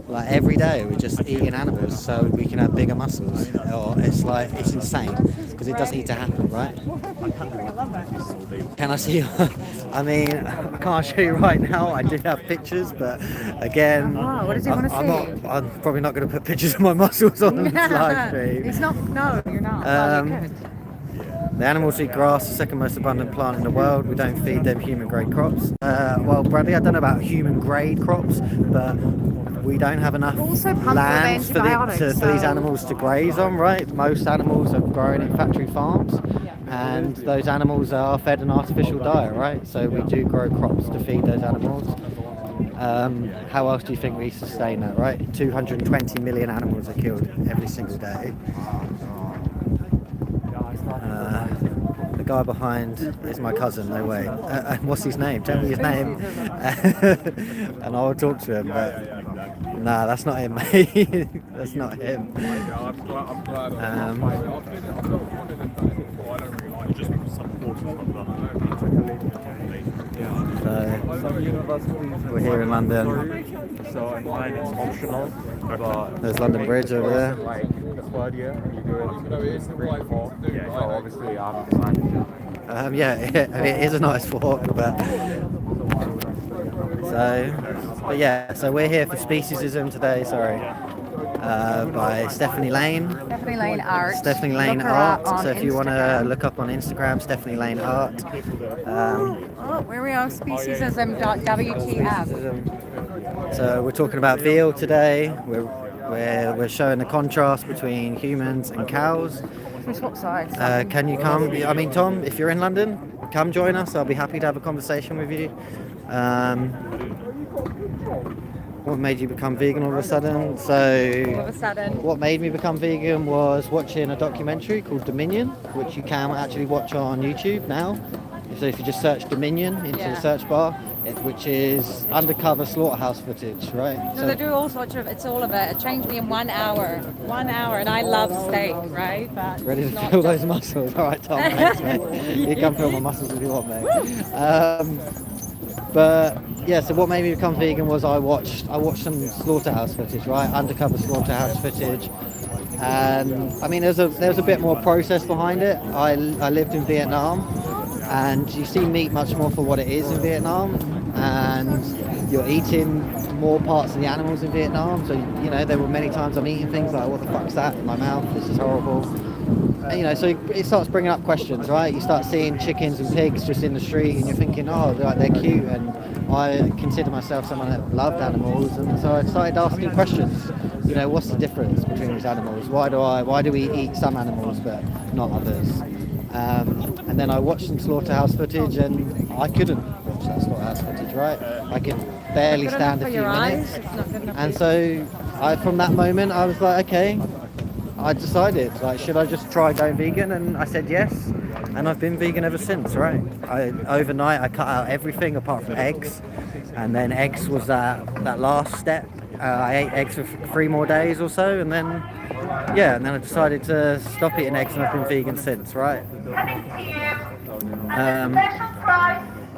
Like, every day we're just eating animals so we can have bigger muscles. Or it's like, it's insane because it doesn't need to happen, right? Can I see you? I mean, I can't show you right now. I do have pictures, but again, Oh, what does he want to see? I'm probably not going to put pictures of my muscles on this live stream. It's not. No, you're not. Well, you could. The animals eat grass, the second most abundant plant in the world. We don't feed them human-grade crops. Well, Bradley, I don't know about human-grade crops, but we don't have enough Also pumped with land for antibiotics, these so- animals to graze on, right? Most animals are grown in factory farms, and those animals are fed an artificial diet, right? So we do grow crops to feed those animals. How else do you think we sustain that, right? 220 million animals are killed every single day. The guy behind is my cousin, no way. What's his name? Tell me his name. And I'll talk to him, but nah, that's not him, mate. That's not him. So we're here in London. So mine is optional, but There's London Bridge over there. like the third year you do it 3 to 4. Yeah, so obviously I haven't decided. Yeah, I mean, it is a nice walk, but so we're here for Speciesism today. Sorry, by Stephanie Lane. Stephanie Lane Art. Stephanie Lane Look her Art. up on So if you want to Instagram. look up on Instagram, Stephanie Lane Art. Oh, where we are, speciesism.wtf. So we're talking about veal today. We're showing the contrast between humans and cows. We swap sides. Can you come? I mean, Tom, if you're in London, come join us. I'll be happy to have a conversation with you. What made you become vegan all of a sudden? All of a sudden. What made me become vegan was watching a documentary called Dominion, which you can actually watch on YouTube now. So if you just search Dominion into the search bar, which is undercover slaughterhouse footage, right? So they do all sorts of, it's all of it. It changed me in 1 hour. 1 hour, and I love steak, right? But Ready it's to not feel just- those muscles? All right, Tom, thanks, mate. You can feel my muscles if you want, mate. But yeah, so what made me become vegan was I watched some slaughterhouse footage, right? Undercover slaughterhouse footage. And I mean, there's a bit more process behind it. I lived in Vietnam, and you see meat much more for what it is in Vietnam, and you're eating more parts of the animals in Vietnam. So you know, there were many times I'm eating things like, what the fuck's that in my mouth? This is horrible. And, you know, so it starts bringing up questions, right? You start seeing chickens and pigs just in the street, and you're thinking, oh, they're cute, and I consider myself someone that loved animals, and so I started asking questions. You know, what's the difference between these animals? Why do we eat some animals but not others? And then I watched some slaughterhouse footage, and I couldn't watch that slaughterhouse footage, right? I could barely Good stand enough a for few your minutes. eyes. It's not good enough And for so, from that moment, I was like, okay, I decided, like, should I just try going vegan? And I said yes, and I've been vegan ever since, right? Overnight, I cut out everything apart from eggs, and then eggs was that last step. I ate eggs for 3 more days or so, and then, yeah, and then I decided to stop eating eggs, and I've been vegan since, right?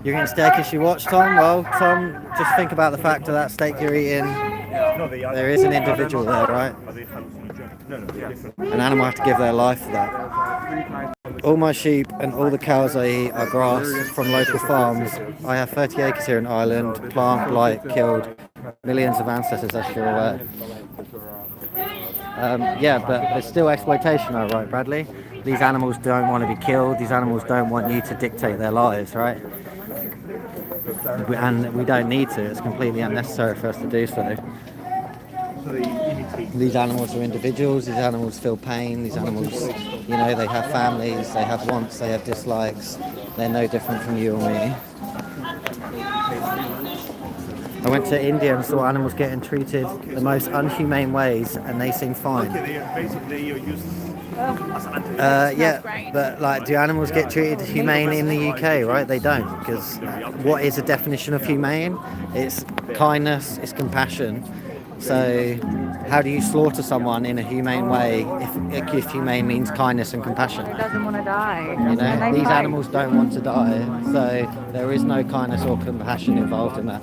You're eating steak as you watch, Tom? Well, Tom, just think about the fact of that steak you're eating. There is an individual there, right? An animal has to give their life for that. All my sheep and all the cows I eat are grass from local farms. I have 30 acres here in Ireland, plant, blight, killed millions of ancestors, as you're aware. Yeah, but there's still exploitation, though, right, Bradley? These animals don't want to be killed. These animals don't want you to dictate their lives, right? And we don't need to. It's completely unnecessary for us to do so. These animals are individuals. These animals feel pain. These animals, you know, they have families, they have wants, they have dislikes. They're no different from you or me. I went to India and saw animals getting treated the most unhumane ways, and they seem fine. Yeah, but like, do animals get treated humane in the UK? Right, they don't, because what is a definition of humane? It's kindness, it's compassion. So, how do you slaughter someone in a humane way if humane means kindness and compassion? Who doesn't want to die? You know, these animals don't want to die, so there is no kindness or compassion involved in that.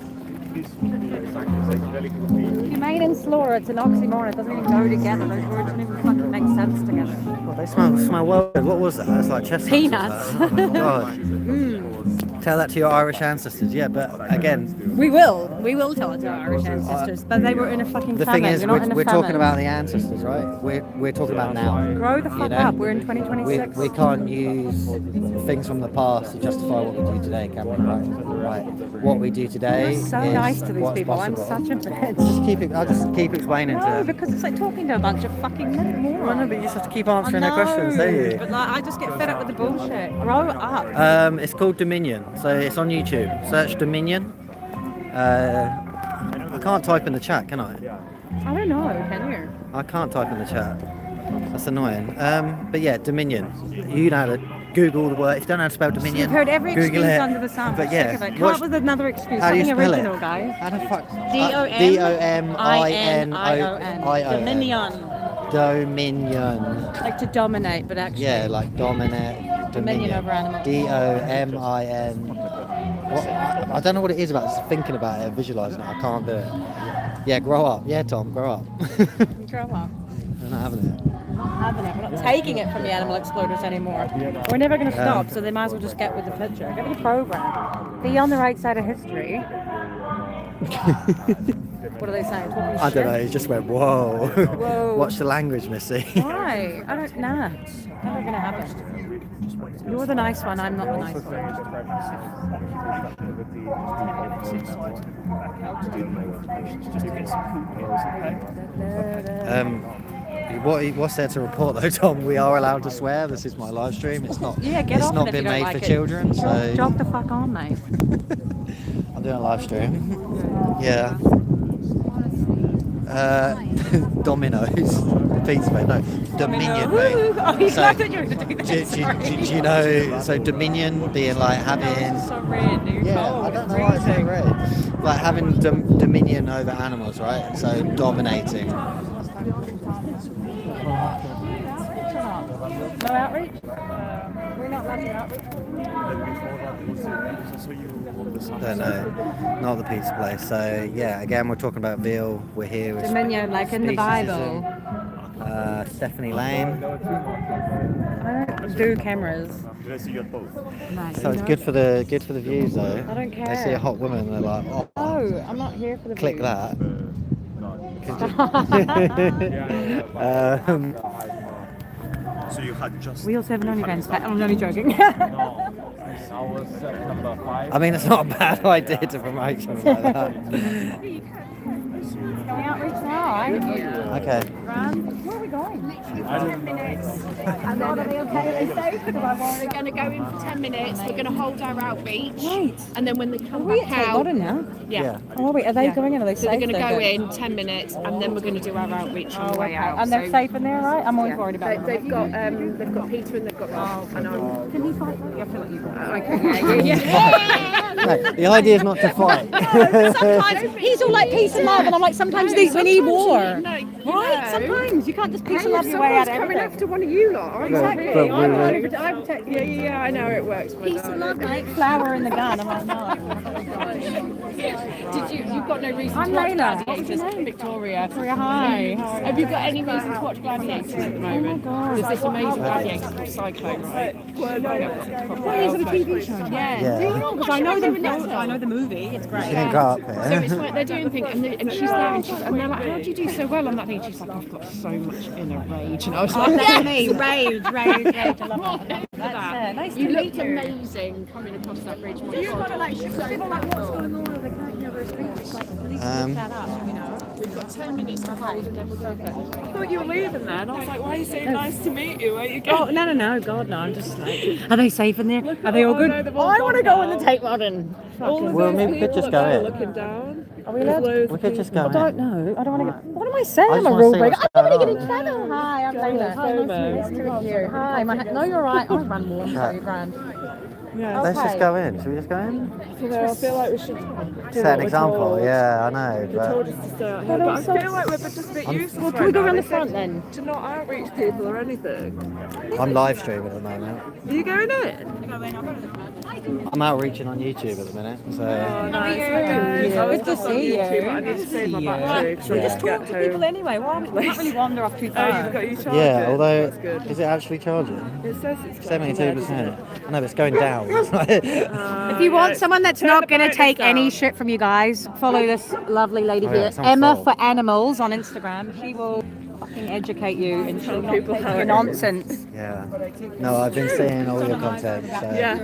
Humane and slaughter, it's an oxymoron. It doesn't even go together. Those words don't even fucking make sense together. Well, they smell well good. What was that? It's like chestnuts. Peanuts. Oh, God. Tell that to your Irish ancestors. Yeah, but again, We will tell it to our Irish ancestors, but they were in a fucking the famine. thing is, We're not in a we're famine. talking about the ancestors, right? We're talking about now. Grow the fuck you know? up. We're in 2026. We can't use things from the past to justify what we do today, can we? Right. What we do today You're so is nice to these what's people. possible. I'm such a bitch. I'll just keep explaining to No, them. because it's like talking to a bunch of fucking morons. Well, no, but you just have to keep answering their questions, don't you? But like, I just get fed up with the bullshit. Grow up. It's called Dominion, so it's on YouTube. Search Dominion. I can't type in the chat, can I? I don't know. Can you? I can't type in the chat. That's annoying. But yeah, Dominion. You know how to Google the word. If you don't know how to spell Dominion, You've heard every Google excuse it. under the sun. But Sick of yeah, it. Come up with another excuse. how do you Something spell original, it? guys. How the fuck? Dominion. Dominion. Dominion. Like to dominate, but actually. Yeah, like dominate. Dominion over animals. Domin. I don't know what it is about just thinking about it, visualising it. I can't do it. Yeah, grow up. Yeah, Tom, grow up. Grow up. I'm not having it. Having it. We're not taking it from the animal exploiters anymore. We're never going to stop, so they might as well just get with the picture. Get with the program. Be on the right side of history. What are they saying? I don't know, he just went, whoa. Whoa. Watch the language, Missy. Why? I don't know. Never going to happen. You're the nice one, I'm not the nice one. What's there to report though, Tom? We are allowed to swear. This is my live stream. It's not. Yeah, get it's off not it if been you don't made like for it. children. So Jog the fuck on, mate. I'm doing a live stream. Yeah. Domino's pizza, mate. No, Dominion, mate. Oh, I So, thought you were going to do that. do you know? So Dominion being like having. So red, dude. Yeah, I don't know why it's so red. Like having dominion over animals, right? So dominating. No outreach? We're not allowed to outreach. Don't know. Not the pizza place. So yeah, again we're talking about veal. We're here with Dominion, like in the Bible. Stephanie Lane. I don't do cameras. So it's good for the views though. I don't care. They see a hot woman and they're like, oh, Oh, I'm not here for the click views. that. So you had just. We also have an OnlyFans page. I'm only joking. I was number 5. I mean, it's not a bad idea to promote something like that. Can we outreach now, right? Okay. Where are we going? 10 minutes. And then are they okay? Are they safe? We're going to go in for 10 minutes. We're going to hold our outreach. Right. And then when they come Are we back at Tate out. Modern now? Yeah. Oh, are we? Are they Yeah. going in? Are they So safe? they're going to go good? in 10 minutes and then we're going to do our outreach on the way out. And they're So- safe in there, right? I'm always worried about them. They've got Peter and they've got Rob. And I'm. Can he fight? Yeah, I feel like you got Okay, yeah. No, the idea is not to fight. Sometimes he's all like peace and love, and I'm like, sometimes we need war. No, Right? Sometimes you can't just peace and love your way out of coming everything. after one of you lot. Exactly. But I'm we're- trying to protect. Yeah, I know it works. Peace and love, mate. Flower in the gun. I'm like, no. You've got no reason I'm to watch Layla. What's your Gladiators, name? Victoria. Victoria, hi. How are you? Have you got any reason to watch Gladiators at the moment? There's this amazing Gladiators cyclone, right? What is it, a TV show? Yeah. Yeah. Because I know the movie. It's She great. didn't grow up So here. it's like they're doing things, and she's there, and they're like, "How do you do so well on that thing?" She's like, "I've got so much inner rage," and I was like, That's me. Rage. I love that. that. Nice to You meet looked you. amazing coming across that bridge. My God. We've got 10 minutes to hold and then we'll go back. I thought you were leaving there, and I was like, why are you saying nice to meet you? Where are you going? Oh, no, God, no, I'm just like... Are they safe in there? Are they all good? I want to go in the Tate Modern. Well, maybe we could just go in. Looking down. Are we allowed? We could just go I don't in. know. I don't want to get... What am I saying? I I'm just a wanna rule see breaker. what's I'm going to going get in trouble. Hi, I'm Layla. Hi, nice to meet you. Hi, no, you're right. I'll run more. Sorry, Brand. Let's just go in. Should we just go in? I feel like we should Set an example. Yeah, I know. told But us to stay out here, but I feel like we're just a bit useless Well, right can we go now. around the They said front then? to not outreach people or anything. I'm live streaming at the moment. Are you going in? I'm outreaching on YouTube at the minute. So Good to see you. I need to save my battery. Yeah. Just talk to people anyway. Well, we can't really wander off too Oh, far. you've got your charger? yeah, although That's good. is it actually charging? It says it's 72%. No, it's going down. If you want someone that's not going to take any shit from you guys, follow this lovely lady Oh, yeah, here, it's on Emma full. for Animals on Instagram. She will fucking educate you and she'll not take your nonsense. Yeah. No, I've been seeing all your content. So. Yeah.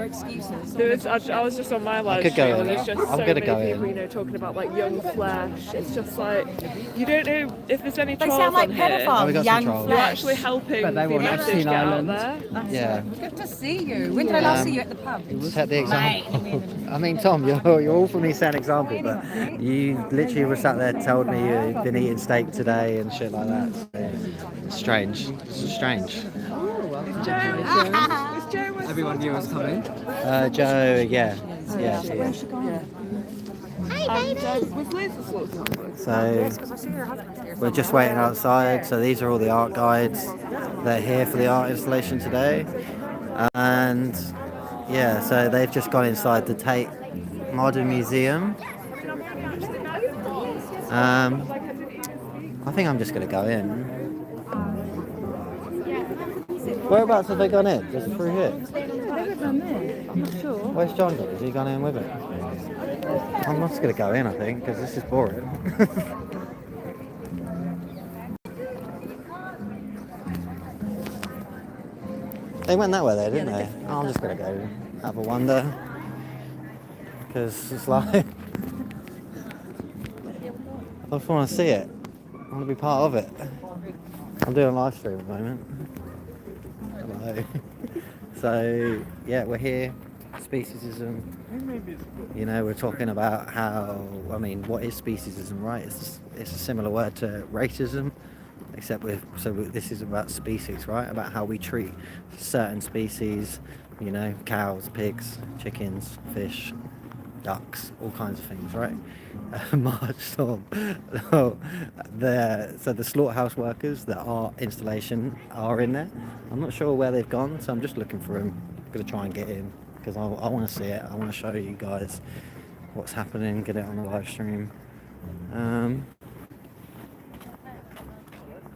There was, I was just on my live could go stream in. and there's just I'm so gonna many go people, in. you know, talking about like young flesh. It's just like, you don't know if there's any They trolls sound like on here. Oh, we pedophiles, got some young trolls. You're flesh. actually helping But they the won't have message seen get out Ireland. there. Yeah. Good to see you. When did I last see you at the pub? Set the example. I mean, Tom, you're all for me set an example, but you literally were sat there told me you've been eating steak today and shit like that. So it's strange. It's strange. Everyone knew I was coming. Joe, yeah. Yeah, she is. Was Liz a slaughter? So we're just waiting outside. So these are all the art guides. They're here for the art installation today. And yeah, so they've just gone inside the Tate Modern Museum. I think I'm just going to go in. Whereabouts have they gone in? Just through here? I'm not sure. Where's John gone? Has he gone in with it? I'm just going to go in, I think, because this is boring. They went that way there, didn't they? Oh, I'm just going to go have a wander. Because it's like... I just want to see it. I want to be part of it. I'm doing a live stream at the moment. Hello. So, yeah, we're here. Speciesism. You know, we're talking about how, I mean, what is speciesism, right? It's a similar word to racism, except this is about species, right? About how we treat certain species, you know, cows, pigs, chickens, fish, ducks, all kinds of things, right? March Storm. So the slaughterhouse workers that our installation are in there. I'm not sure where they've gone, so I'm just looking for them. I'm going to try and get in because I want to see it. I want to show you guys what's happening, get it on the live stream.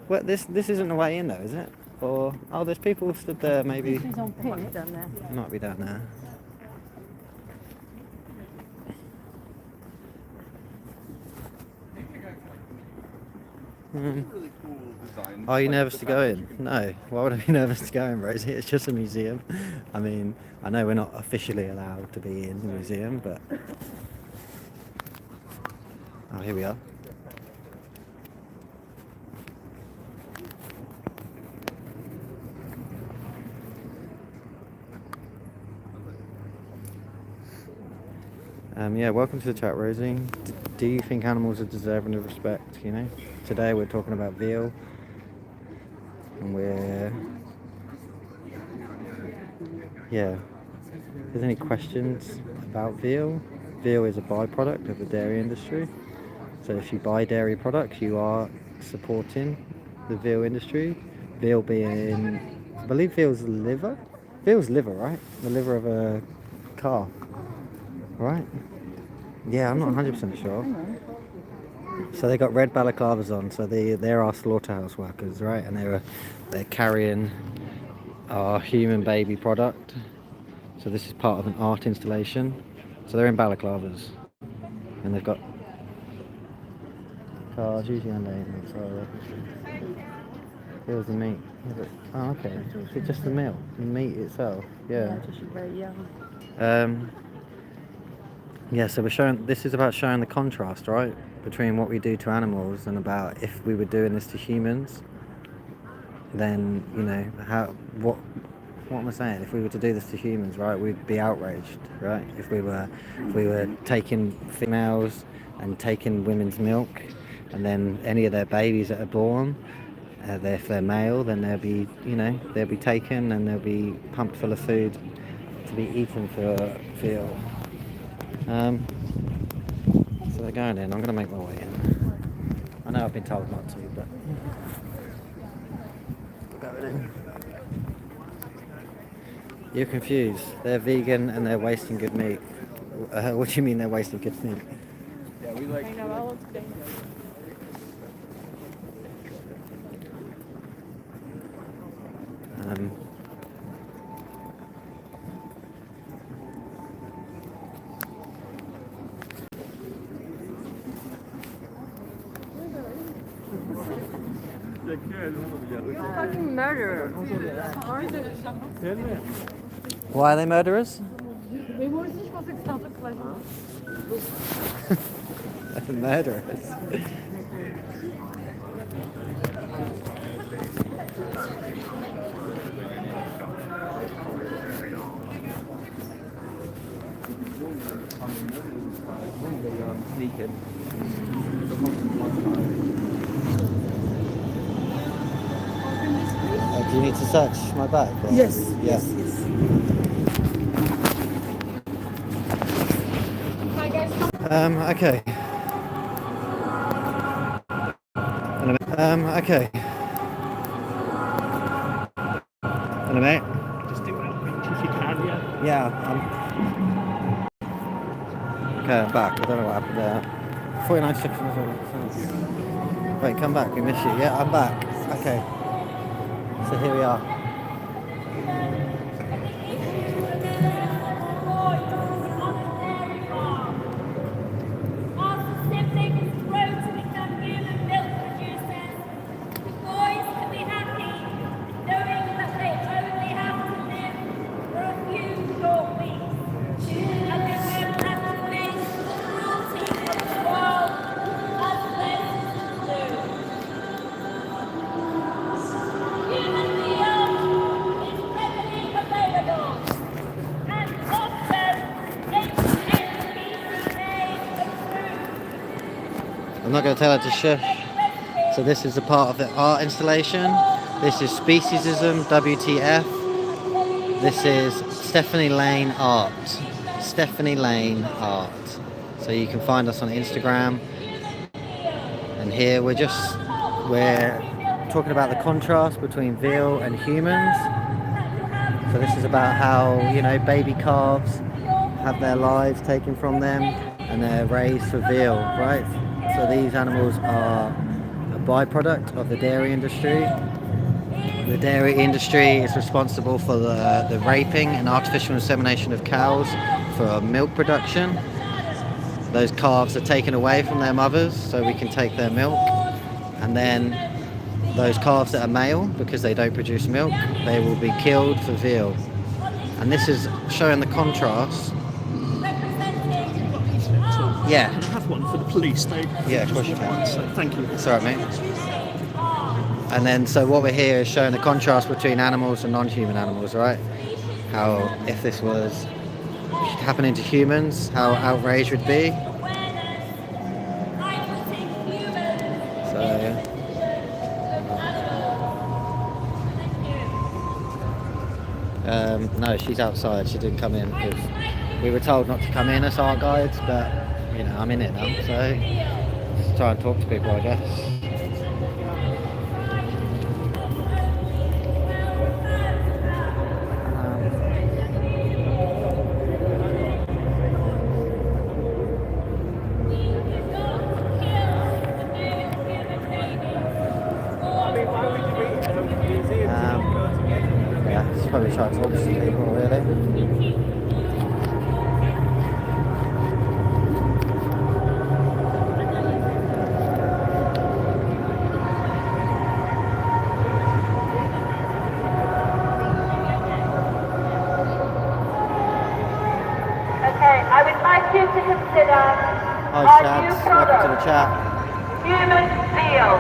Well, this isn't the way in though, is it? Or there's people stood there. Maybe He's on pink down there. might be down there. Are you nervous to go in? No. Why would I be nervous to go in, Rosie? It's just a museum. I mean, I know we're not officially allowed to be in the museum, but... Oh, here we are. Yeah, welcome to the chat, Rosie. Do you think animals are deserving of respect? You know, today we're talking about veal, and if there's any questions about veal, veal is a byproduct of the dairy industry. So if you buy dairy products, you are supporting the veal industry. Veal being, I believe veal's liver? Veal's liver, right? The liver of a calf, right? Yeah, I'm not 100% sure. So they got red balaclavas on, so they're our slaughterhouse workers, right? And they're carrying our human baby product. So this is part of an art installation. So they're in balaclavas, and they've got cars, usually under 8 so here's the meat. Oh, okay. Is it just the milk? The meat itself? Yeah. Just very young. Yeah, so this is about showing the contrast, right? Between what we do to animals and about if we were doing this to humans, then, you know, what am I saying? If we were to do this to humans, right, we'd be outraged, right? If we were taking females and taking women's milk, and then any of their babies that are born, if they're male, then they'll be taken and they'll be pumped full of food to be eaten for veal. So they're going in. I'm going to make my way in. I know I've been told not to, but we're going in. You're confused. They're vegan and they're wasting good meat. What do you mean they're wasting good meat? Yeah, we like. Fucking murderer. Why are they murderers? Murderers. Do you need to search my bag? Or? Yes. Yeah. Yes. Okay. Okay. In a minute. Just do it if you can, yeah. Yeah. Okay, I'm back. I don't know what happened there. 49 seconds. Wait, come back. We missed you. Yeah, I'm back. Okay. So here we are. I'm not going to tell her to shush. So this is a part of the art installation. This is Speciesism, WTF. This is Stephanie Lane Art. Stephanie Lane Art. So you can find us on Instagram. And here we're talking about the contrast between veal and humans. So this is about how, you know, baby calves have their lives taken from them and they're raised for veal, right? So these animals are a byproduct of the dairy industry. The dairy industry is responsible for the raping and artificial insemination of cows for milk production. Those calves are taken away from their mothers so we can take their milk. And then those calves that are male, because they don't produce milk, they will be killed for veal. And this is showing the contrast. Yeah. Can I have one for the police? Yeah, of course you can. So thank you. It's alright, mate. And then, so what we're here is showing the contrast between animals and non-human animals, right? How if this was happening to humans, how outraged would be. So. No, she's outside. She didn't come in because we were told not to come in as art guides, but you know, I'm in it now, so just try and talk to people, I guess. Yeah, just probably try to talk to some people, really. Okay, I would like you to consider Hi, our Chad. new Welcome to the product, chat. Human Veal,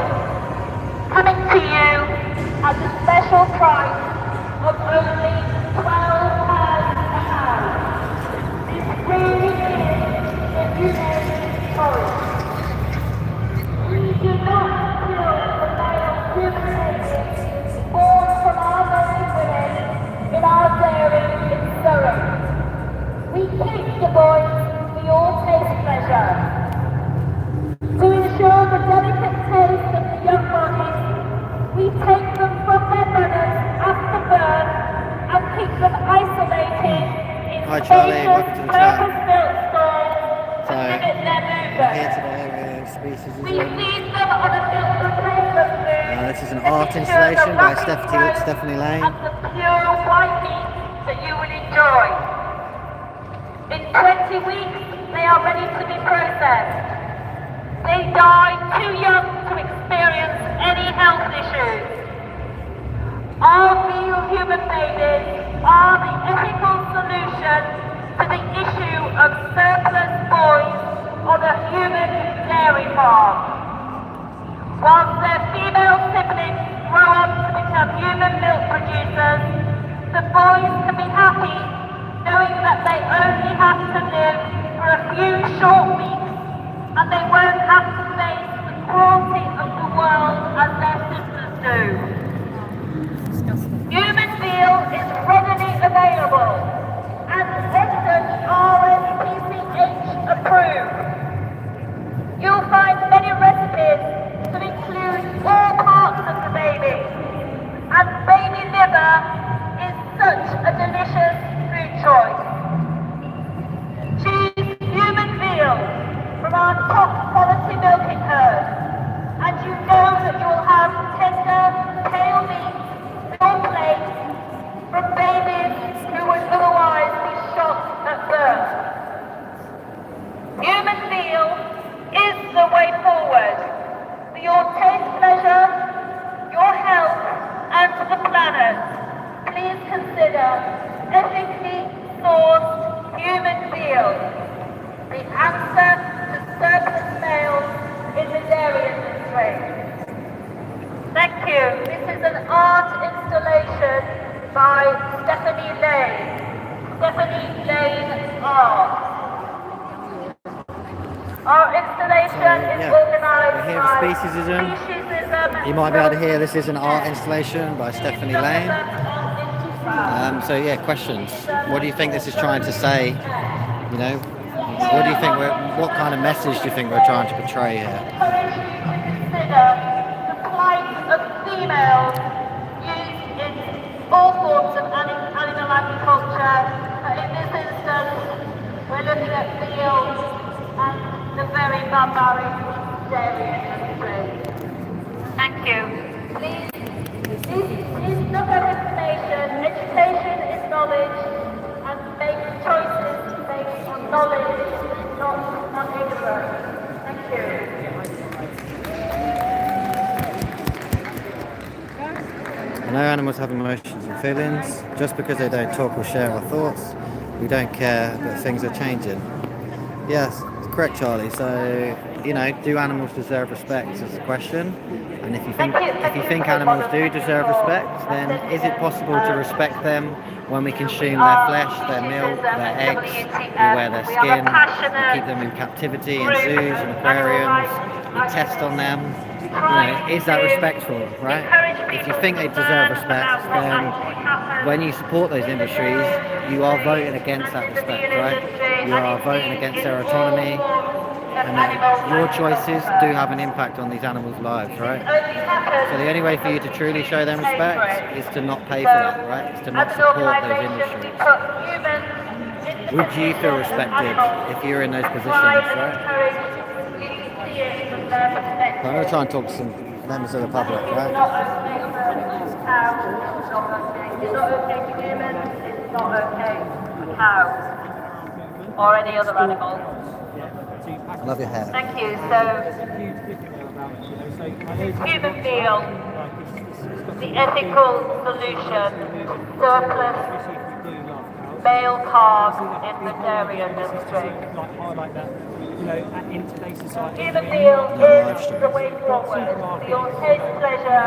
coming to you at a special price of only £12 a pound. This really is a humane choice. We do not kill the male human babies born from our very women in our dairy in Surrey. We keep the boys for your taste pleasure. To ensure the delicate taste of the young bodies, we take them from their mothers after birth and keep them isolated in Hi, Charlie. Welcome to the chat. purpose-built stalls So, to limit their I'm movement. here today with We Speciesism. feed them on a milk replacement food. This is an that art ensures installation the by rapid growth Stephanie Lane. and the pure white meat that you will enjoy. In 20 weeks, they are ready to be processed. They die too young to experience any health issues. Our veal human babies are the ethical solution to the issue of surplus boys on a human dairy farm. Whilst their female siblings grow up to become human milk producers, the boys can be happy knowing that they only have to live for a few short weeks and they won't have to face the cruelty of the world as their sisters do. Human veal is readily available and RSPCH approved. You'll find many recipes to include all parts of the baby, and baby liver is such a delicious food choice. Choose human veal from our top quality milking herd, and you know that you'll have tender, pale meat on your plate from babies who would otherwise be shot at birth. Human veal is the way forward for your taste pleasure, your health, and the planet. Please consider ethically sourced human veal, the answer to surplus males in the dairy industry. Thank you. This is an art installation by Stephanie Lane. Stephanie Lane Art. Our installation is organised we're here by for Speciesism. Speciesism. You might be able to hear this is an art installation by Stephanie Lane. So yeah, questions. What do you think this is trying to say? You know, what do you think? What kind of message do you think we're trying to portray here? Encourage you to consider the plight of females used in all forms of animal agriculture. In this instance, we're looking at veal and the very barbaric dairy industry. Thank you. Please, this is not about information. Education is knowledge, and make choices based on knowledge, not on ignorance. Thank you. I know animals have emotions and feelings. Just because they don't talk or share our thoughts, we don't care that things are changing. Yes, correct, Charlie. So you know, do animals deserve respect is the question. And if you think animals do deserve respect, then is it possible to respect them when we consume their flesh, their milk, their eggs, we wear their skin, we keep them in captivity in zoos and aquariums, we test on them? You know, is that respectful, right? If you think they deserve respect, then when you support those industries, you are voting against that respect, right? You are voting against their autonomy, and that your choices do have an impact on these animals' lives, right? So the only way for you to truly show them respect is to not pay for that, right? Is to not support those industries. Would you feel respected if you were in those positions, right? I'm going to try and talk to some members of the public, right? It's not okay for humans, it's not okay for cows or any other animals. I love your hair. Thank you. So, human veal, the ethical solution, surplus male calves in the dairy industry. Human veal is the way forward for your taste, pleasure,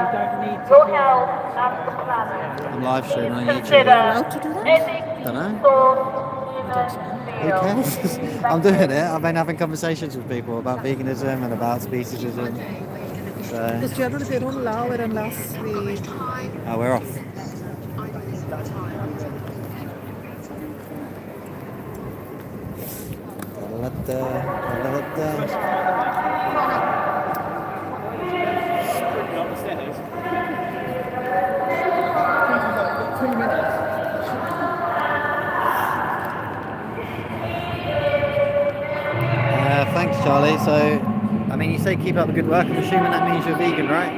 your health and the planet. I'm live streaming on YouTube. Consider Don't know. ethics Who cares? I'm doing it. I've been having conversations with people about veganism and about speciesism. So. Just generally, they don't allow it unless we. Oh, we're off. Thanks, Charlie. So, I mean, you say keep up the good work. I'm assuming that means you're vegan, right?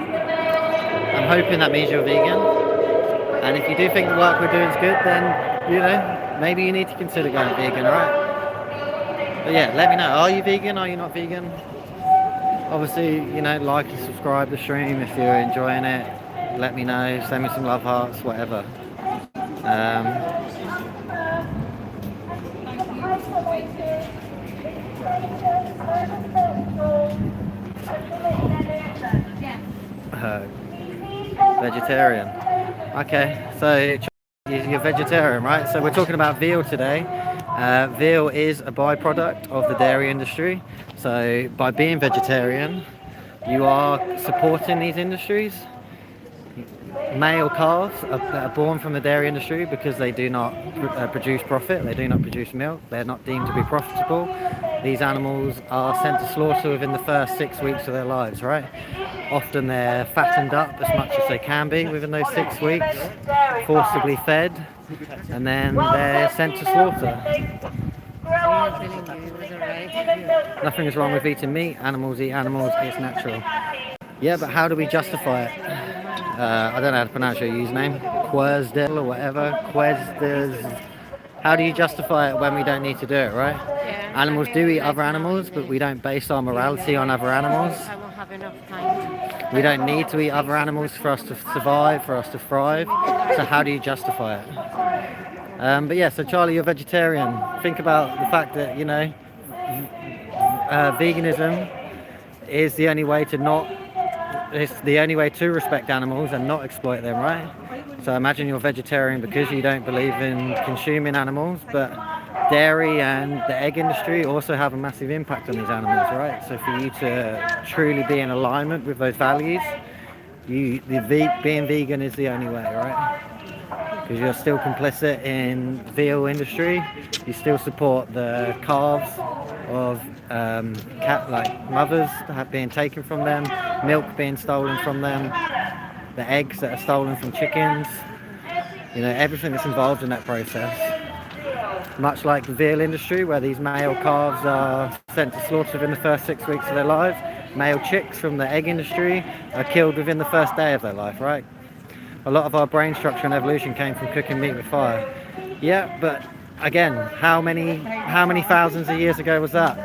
I'm hoping that means you're vegan. And if you do think the work we're doing is good, then, you know, maybe you need to consider going vegan, right? But yeah, let me know. Are you vegan? Are you not vegan? Obviously, you know, like and subscribe the stream if you're enjoying it. Let me know. Send me some love hearts, whatever. Vegetarian. Okay, so you're vegetarian, right? So we're talking about veal today. Veal is a byproduct of the dairy industry. So by being vegetarian, you are supporting these industries. Male calves are born from the dairy industry because they do not produce profit, they do not produce milk, they're not deemed to be profitable. These animals are sent to slaughter within the first 6 weeks of their lives, right? Often they're fattened up as much as they can be within those 6 weeks, forcibly fed, and then they're sent to slaughter. Nothing is wrong with eating meat. Animals eat animals, it's natural. Yeah, but how do we justify it? I don't know how to pronounce your username. Quersdel or whatever. Quersdels. How do you justify it when we don't need to do it, right? Yeah, Animals do eat other animals, but we don't base our morality on other animals. I won't have enough time. We don't need to eat other animals for us to survive, for us to thrive. So how do you justify it? But yeah, so Charlie, you're vegetarian. Think about the fact that, you know, veganism is the only way to it's the only way to respect animals and not exploit them, right? So imagine you're vegetarian because you don't believe in consuming animals, but dairy and the egg industry also have a massive impact on these animals, right? So for you to truly be in alignment with those values, being vegan is the only way, right? Because you're still complicit in veal industry, you still support the calves of mothers being taken from them, milk being stolen from them, the eggs that are stolen from chickens, you know, everything that's involved in that process. Much like the veal industry, where these male calves are sent to slaughter within the first 6 weeks of their lives, male chicks from the egg industry are killed within the first day of their life, right? A lot of our brain structure and evolution came from cooking meat with fire. Yeah, but again, how many thousands of years ago was that?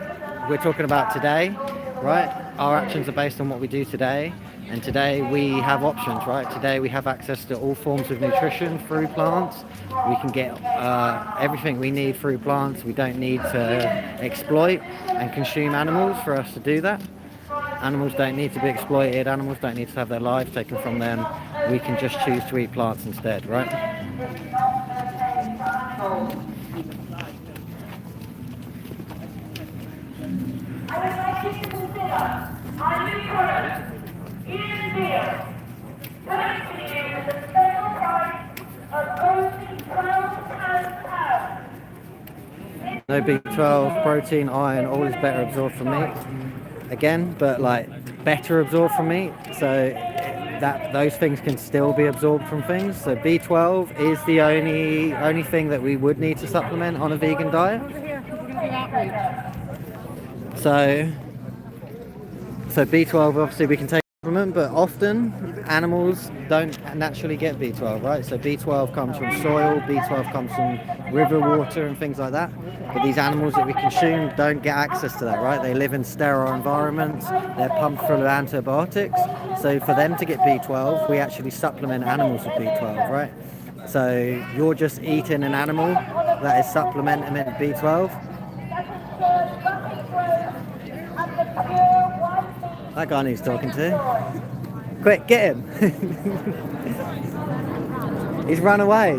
We're talking about today, right? our actions are based on what we do today, and today we have options, right? Today we have access to all forms of nutrition through plants. We can get everything we need through plants. We don't need to exploit and consume animals for us to do that. Animals don't need to be exploited. Animals don't need to have their lives taken from them. We can just choose to eat plants instead, right? I would like you to consider, are you correct? Eating veal, currently at a special price of only £12 per pound. No B12, protein, iron, all is better absorbed from meat. Again, but like better absorbed from meat. So that those things can still be absorbed from things. So B12 is the only thing that we would need to supplement on a vegan diet. So B12 obviously we can take supplement, but often animals don't naturally get B12, right? So B12 comes from soil, B12 comes from river water and things like that. But these animals that we consume don't get access to that, right? They live in sterile environments, they're pumped full of antibiotics. So for them to get B12, we actually supplement animals with B12, right? So you're just eating an animal that is supplementing it with B12. That guy needs talking to. Quick, get him! He's run away.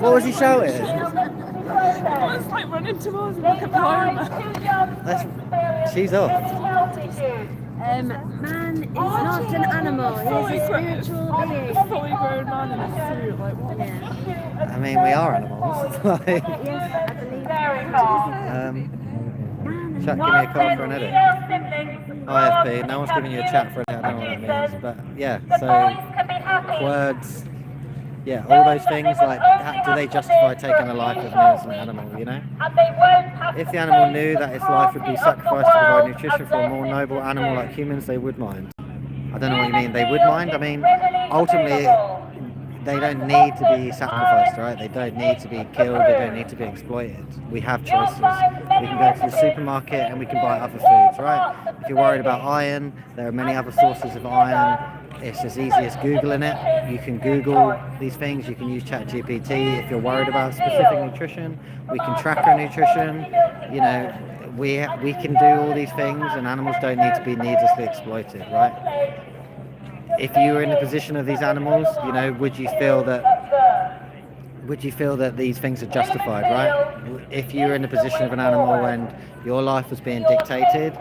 What was he shouting? I was like running towards him like a climber. She's off. Man is not an animal, he is a spiritual being. I thought we were a man in a suit, like what? Yeah. I mean, we are animals. Like, Yes, I believe chat, give me a call for an edit. IFP, no one's giving you a chat for an edit, I don't know what that means. But yeah, so words, yeah, all those things, like, do they justify taking the life of an innocent animal, you know? If the animal knew that its life would be sacrificed to provide nutrition for a more noble animal like humans, they would mind. I don't know what you mean, they would mind. I mean, ultimately, they don't need to be sacrificed, right? They don't need to be killed, they don't need to be exploited. We have choices. We can go to the supermarket and we can buy other foods, right? If you're worried about iron, there are many other sources of iron. It's as easy as Googling it. You can Google these things, you can use ChatGPT. If you're worried about specific nutrition, we can track our nutrition. You know, we can do all these things, and animals don't need to be needlessly exploited, right? If you were in the position of these animals, you know, would you feel that these things are justified, right? If you were in the position of an animal and your life was being dictated,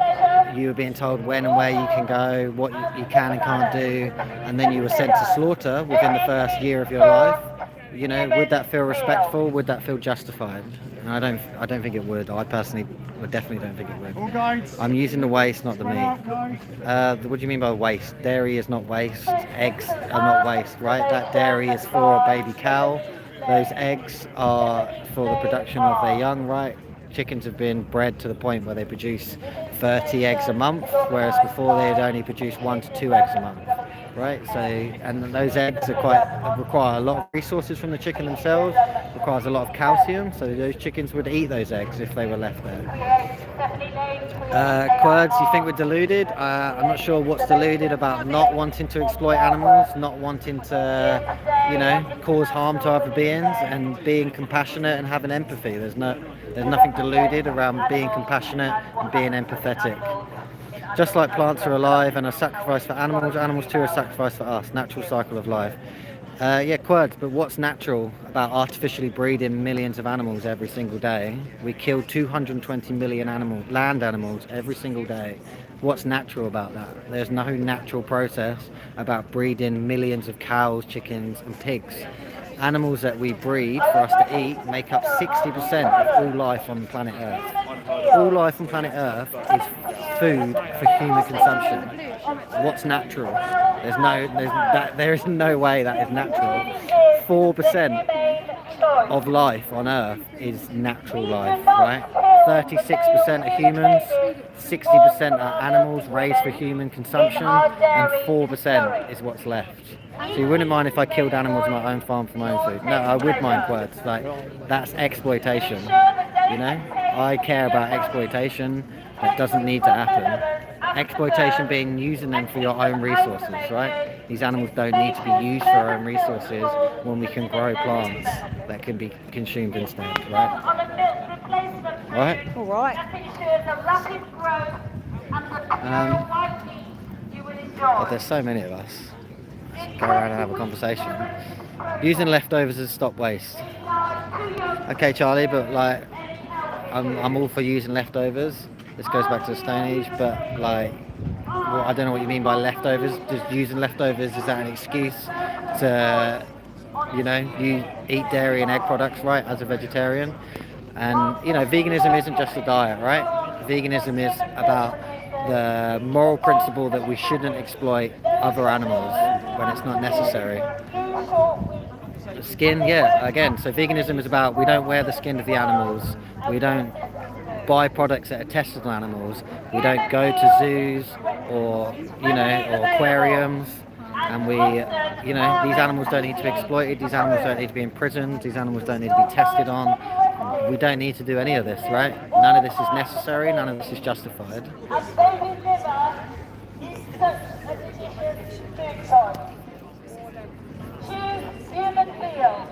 you were being told when and where you can go, what you can and can't do, and then you were sent to slaughter within the first year of your life, you know, would that feel respectful? Would that feel justified? And I don't think it would. I personally definitely don't think it would. I'm using the waste, not the meat. What do you mean by waste? Dairy is not waste. Eggs are not waste, right? That dairy is for a baby cow. Those eggs are for the production of their young, right? Chickens have been bred to the point where they produce 30 eggs a month, whereas before they'd only produce 1 to 2 eggs a month, right? So, and those eggs require a lot of resources from the chicken themselves, requires a lot of calcium, so those chickens would eat those eggs if they were left there. Quirds, you think we're deluded? I'm not sure what's deluded about not wanting to exploit animals, not wanting to, you know, cause harm to other beings, and being compassionate and having empathy. There's nothing deluded around being compassionate and being empathetic. Just like plants are alive and are sacrificed for animals, animals too are sacrificed for us. Natural cycle of life. Yeah, quirds, but what's natural about artificially breeding millions of animals every single day? We kill 220 million land animals every single day. What's natural about that? There's no natural process about breeding millions of cows, chickens and pigs. Animals that we breed for us to eat make up 60% of all life on planet Earth. All life on planet Earth is food for human consumption. What's natural? There is no way that is natural. 4% of life on Earth is natural life, right? 36% are humans, 60% are animals raised for human consumption, and 4% is what's left. So you wouldn't mind if I killed animals on my own farm for my own food? No, I would mind words. Like, that's exploitation, you know? I care about exploitation. That doesn't need to happen. exploitation being using them for your own resources, right? These animals don't need to be used for our own resources when we can grow plants that can be consumed instead, right? Right? All right. But there's so many of us. Let's go around and have a conversation. Using leftovers as stop waste. Okay, Charlie, but like, I'm all for using leftovers. This goes back to the Stone Age, but like, well, I don't know what you mean by leftovers. Just using leftovers, is that an excuse to, you know, you eat dairy and egg products, right, as a vegetarian? And, you know, veganism isn't just a diet, right? Veganism is about the moral principle that we shouldn't exploit other animals when it's not necessary. Skin, yeah, again, so veganism is about we don't wear the skin of the animals, we don't buy products that are tested on animals, we don't go to zoos or, you know, or aquariums, and we, you know, these animals don't need to be exploited, these animals don't need to be imprisoned, these animals don't need to be tested on. We don't need to do any of this, right? None of this is necessary, none of this is justified. Choose human veal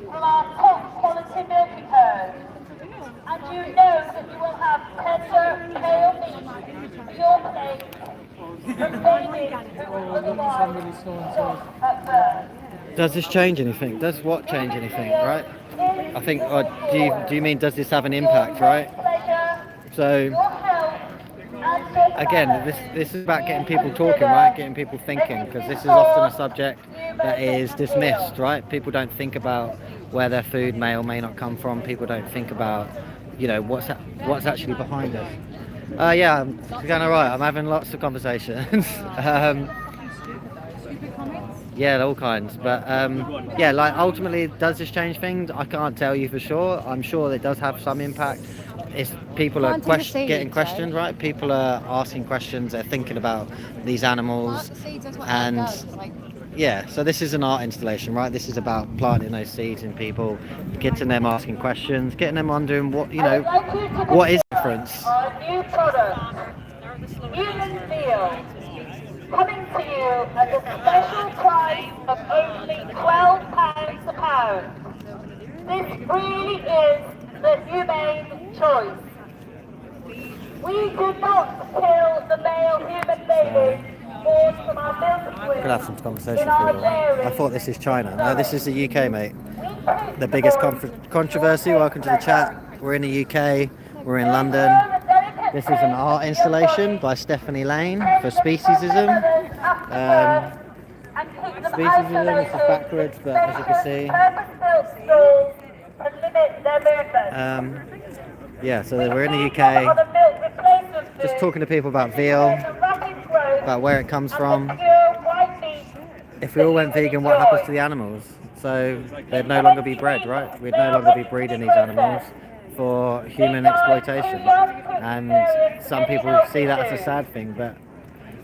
from our top quality milking herd, and you know that you will have tender, pale meat, pure steak, from babies who would otherwise stop at birth. Does this change anything? Does what change anything, right? I think, or do you mean does this have an impact, right? So, again, this is about getting people talking, right? Getting people thinking, because this is often a subject that is dismissed, right? People don't think about where their food may or may not come from. People don't think about, you know, what's actually behind it. Yeah, I'm going alright. I'm having lots of conversations. Yeah, all kinds. But yeah, like ultimately, Uh-huh. does this change things? I can't tell you for sure. I'm sure it does have some impact. It's people are getting questioned, right? People are asking questions. They're thinking about these animals, and yeah. So this is an art installation, right? This is about planting those seeds in people, getting them asking questions, getting them wondering what what is the difference. Our new product, human veal, coming to you at a special price of only £12 a pound. This really is the humane choice. We do not kill the male human babies born from our milk We're gonna have some conversation in our for a while. I thought this is China. No, this is the UK, mate. The biggest controversy. Welcome to the chat. We're in the UK. We're in London. This is an art installation by Stephanie Lane for Speciesism. Speciesism, this is backwards, but as you can see. Yeah, so we're in the UK. Just talking to people about veal, about where it comes from. If we all went vegan, what happens to the animals? So they'd no longer be bred, right? We'd no longer be breeding these animals for human exploitation. And some people see that as a sad thing, but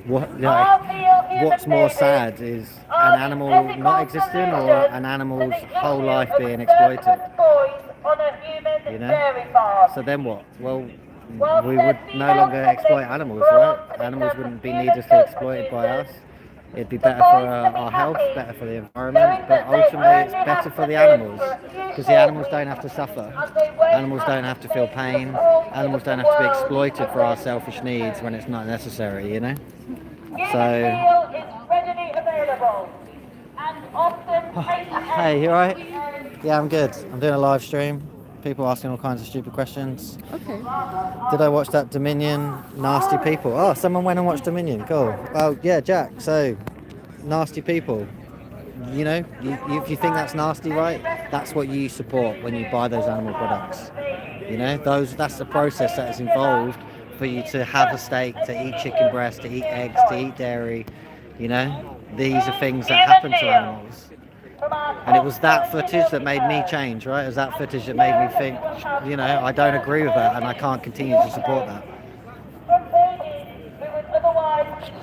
what's more sad is an animal not existing or an animal's whole life being exploited. You know? So then what? Well, we would no longer exploit animals, right? Animals wouldn't be needlessly exploited by us. It'd be better for our health, better for the environment, but ultimately it's better for the animals, because the animals don't have to suffer. Animals don't have to feel pain. Animals don't have to be exploited for our selfish needs when it's not necessary, you know? So... Hey, you alright? Yeah, I'm good. I'm doing a live stream. People asking all kinds of stupid questions. Okay. Did I watch that Dominion? Nasty people. Oh, someone went and watched Dominion. Cool. Well, yeah, Jack. So, nasty people. You know, if you think that's nasty, right? That's what you support when you buy those animal products. You know, that's the process that is involved for you to have a steak, to eat chicken breast, to eat eggs, to eat dairy. You know, these are things that happen to animals. And it was that footage that made me change, right? It was that footage that made me think, you know, I don't agree with that and I can't continue to support that.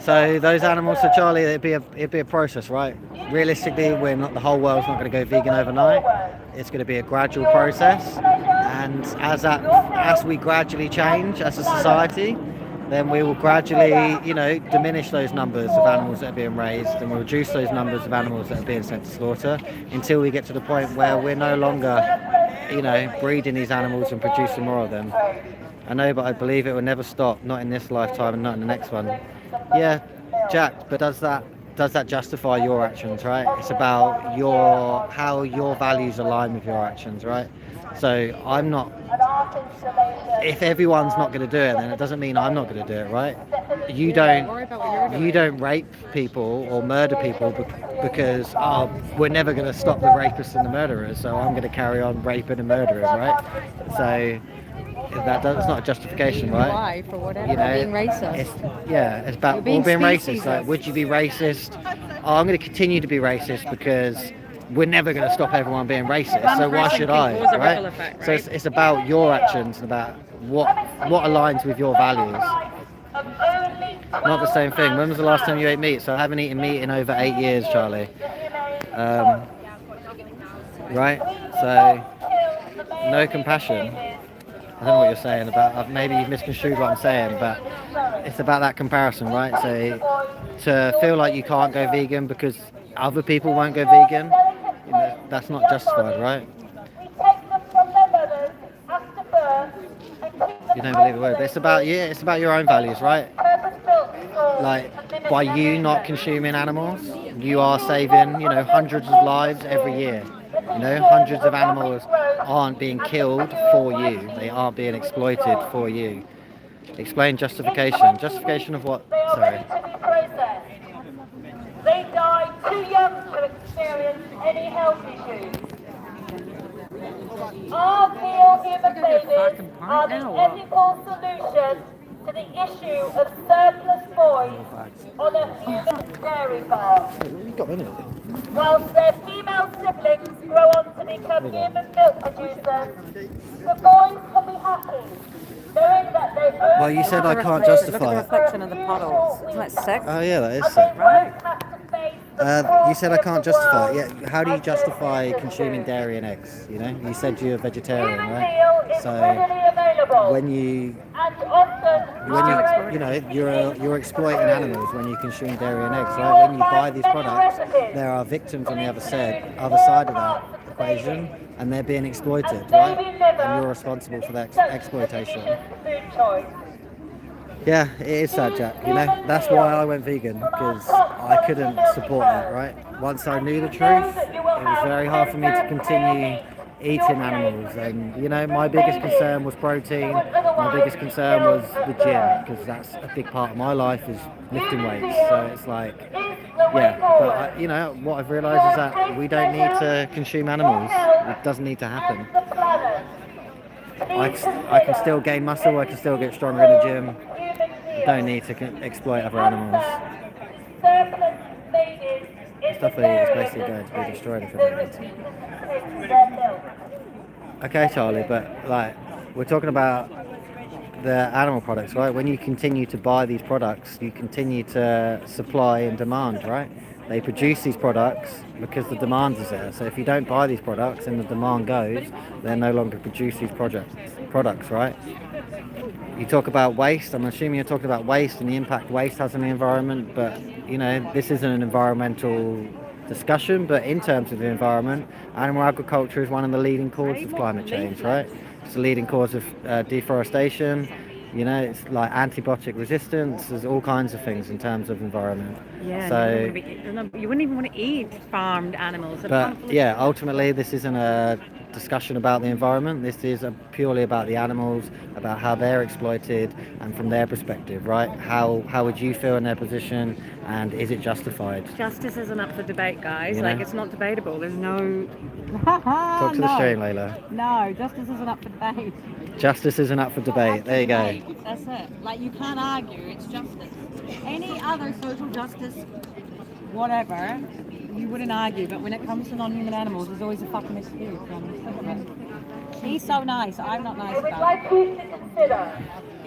So those animals, so Charlie, it'd be a process, right? Realistically, the whole world's not going to go vegan overnight. It's going to be a gradual process, and as we gradually change as a society, then we will gradually, you know, diminish those numbers of animals that are being raised, and we'll reduce those numbers of animals that are being sent to slaughter until we get to the point where we're no longer, you know, breeding these animals and producing more of them. I know, but I believe it will never stop, not in this lifetime and not in the next one. Yeah, Jack, but does that justify your actions, right? It's about how your values align with your actions, right? So I'm not, if everyone's not going to do it, then it doesn't mean I'm not going to do it, right? You don't rape people or murder people because we're never going to stop the rapists and the murderers, so I'm going to carry on raping and murdering, right? So it's not a justification, right? Why? For whatever. You know, Being racist. It's about all being racist. Like, would you be racist? Oh, I'm going to continue to be racist because we're never going to stop everyone being racist. So why should I? Right? Effect, right? So it's about your actions and about what aligns with your values. Not the same thing. When was the last time you ate meat? So I haven't eaten meat in over 8 years, Charlie. Right? So no compassion. I don't know what you're saying about, maybe you've misconstrued what I'm saying, but it's about that comparison, right? So to feel like you can't go vegan because other people won't go vegan, you know, that's not justified, right? You don't believe a word, but it's about your own values, right? Like, by you not consuming animals, you are saving, you know, hundreds of lives every year. You know, hundreds of animals aren't being killed for you. They aren't being exploited for you. Explain justification. Justification of what? Sorry. They die too young to experience any health issues. Our veal human babies are the ethical solution to the issue of surplus boys on a human dairy farm. Whilst their female siblings grow on to become human milk producers, the boys can be happy, knowing that they earn. Well, you said I can't justify Look at the it. reflection of the puddles. Isn't that sick? Oh yeah, that is sick. Right? You said I can't justify it. Yeah, how do you justify consuming dairy and eggs? You know, you said you're a vegetarian, right? So when you you're exploiting animals when you consume dairy and eggs, right? When you buy these products, there are victims on the other side of that equation, and they're being exploited, right? And you're responsible for that exploitation. Yeah, it is sad, Jack. You know, that's why I went vegan, because I couldn't support that, right? Once I knew the truth, it was very hard for me to continue eating animals. And, you know, my biggest concern was protein. My biggest concern was the gym, because that's a big part of my life is lifting weights. So it's like, yeah. But, you know, what I've realised is that we don't need to consume animals. It doesn't need to happen. I can still gain muscle. I can still get stronger in the gym. Don't need to exploit other animals. Stuff they eat is basically going to be destroyed if it Okay, Charlie, but like we're talking about the animal products, right? When you continue to buy these products, you continue to supply and demand, right? They produce these products because the demand is there. So if you don't buy these products and the demand goes, they no longer produce these products, right? You talk about waste. I'm assuming you're talking about waste and the impact waste has on the environment, but you know, this isn't an environmental discussion, but in terms of the environment, animal agriculture is one of the leading causes of climate change, right? It's the leading cause of deforestation. You know, it's like antibiotic resistance. There's all kinds of things in terms of environment. Yeah, so you wouldn't even want to eat farmed animals. But yeah, ultimately this isn't a discussion about the environment. This is purely about the animals, about how they're exploited and from their perspective, right? How would you feel in their position, and is it justified? Justice isn't up for debate, guys. You like know? it's not debatable. There's no. Talk to the stream, Layla. No, justice isn't up for debate. Justice isn't up for debate. There you go. That's it. Like you can't argue. It's justice. Any other social justice, whatever, you wouldn't argue. But when it comes to non-human animals, there's always a fucking excuse. He's so nice. I'm not nice about it. Like you to consider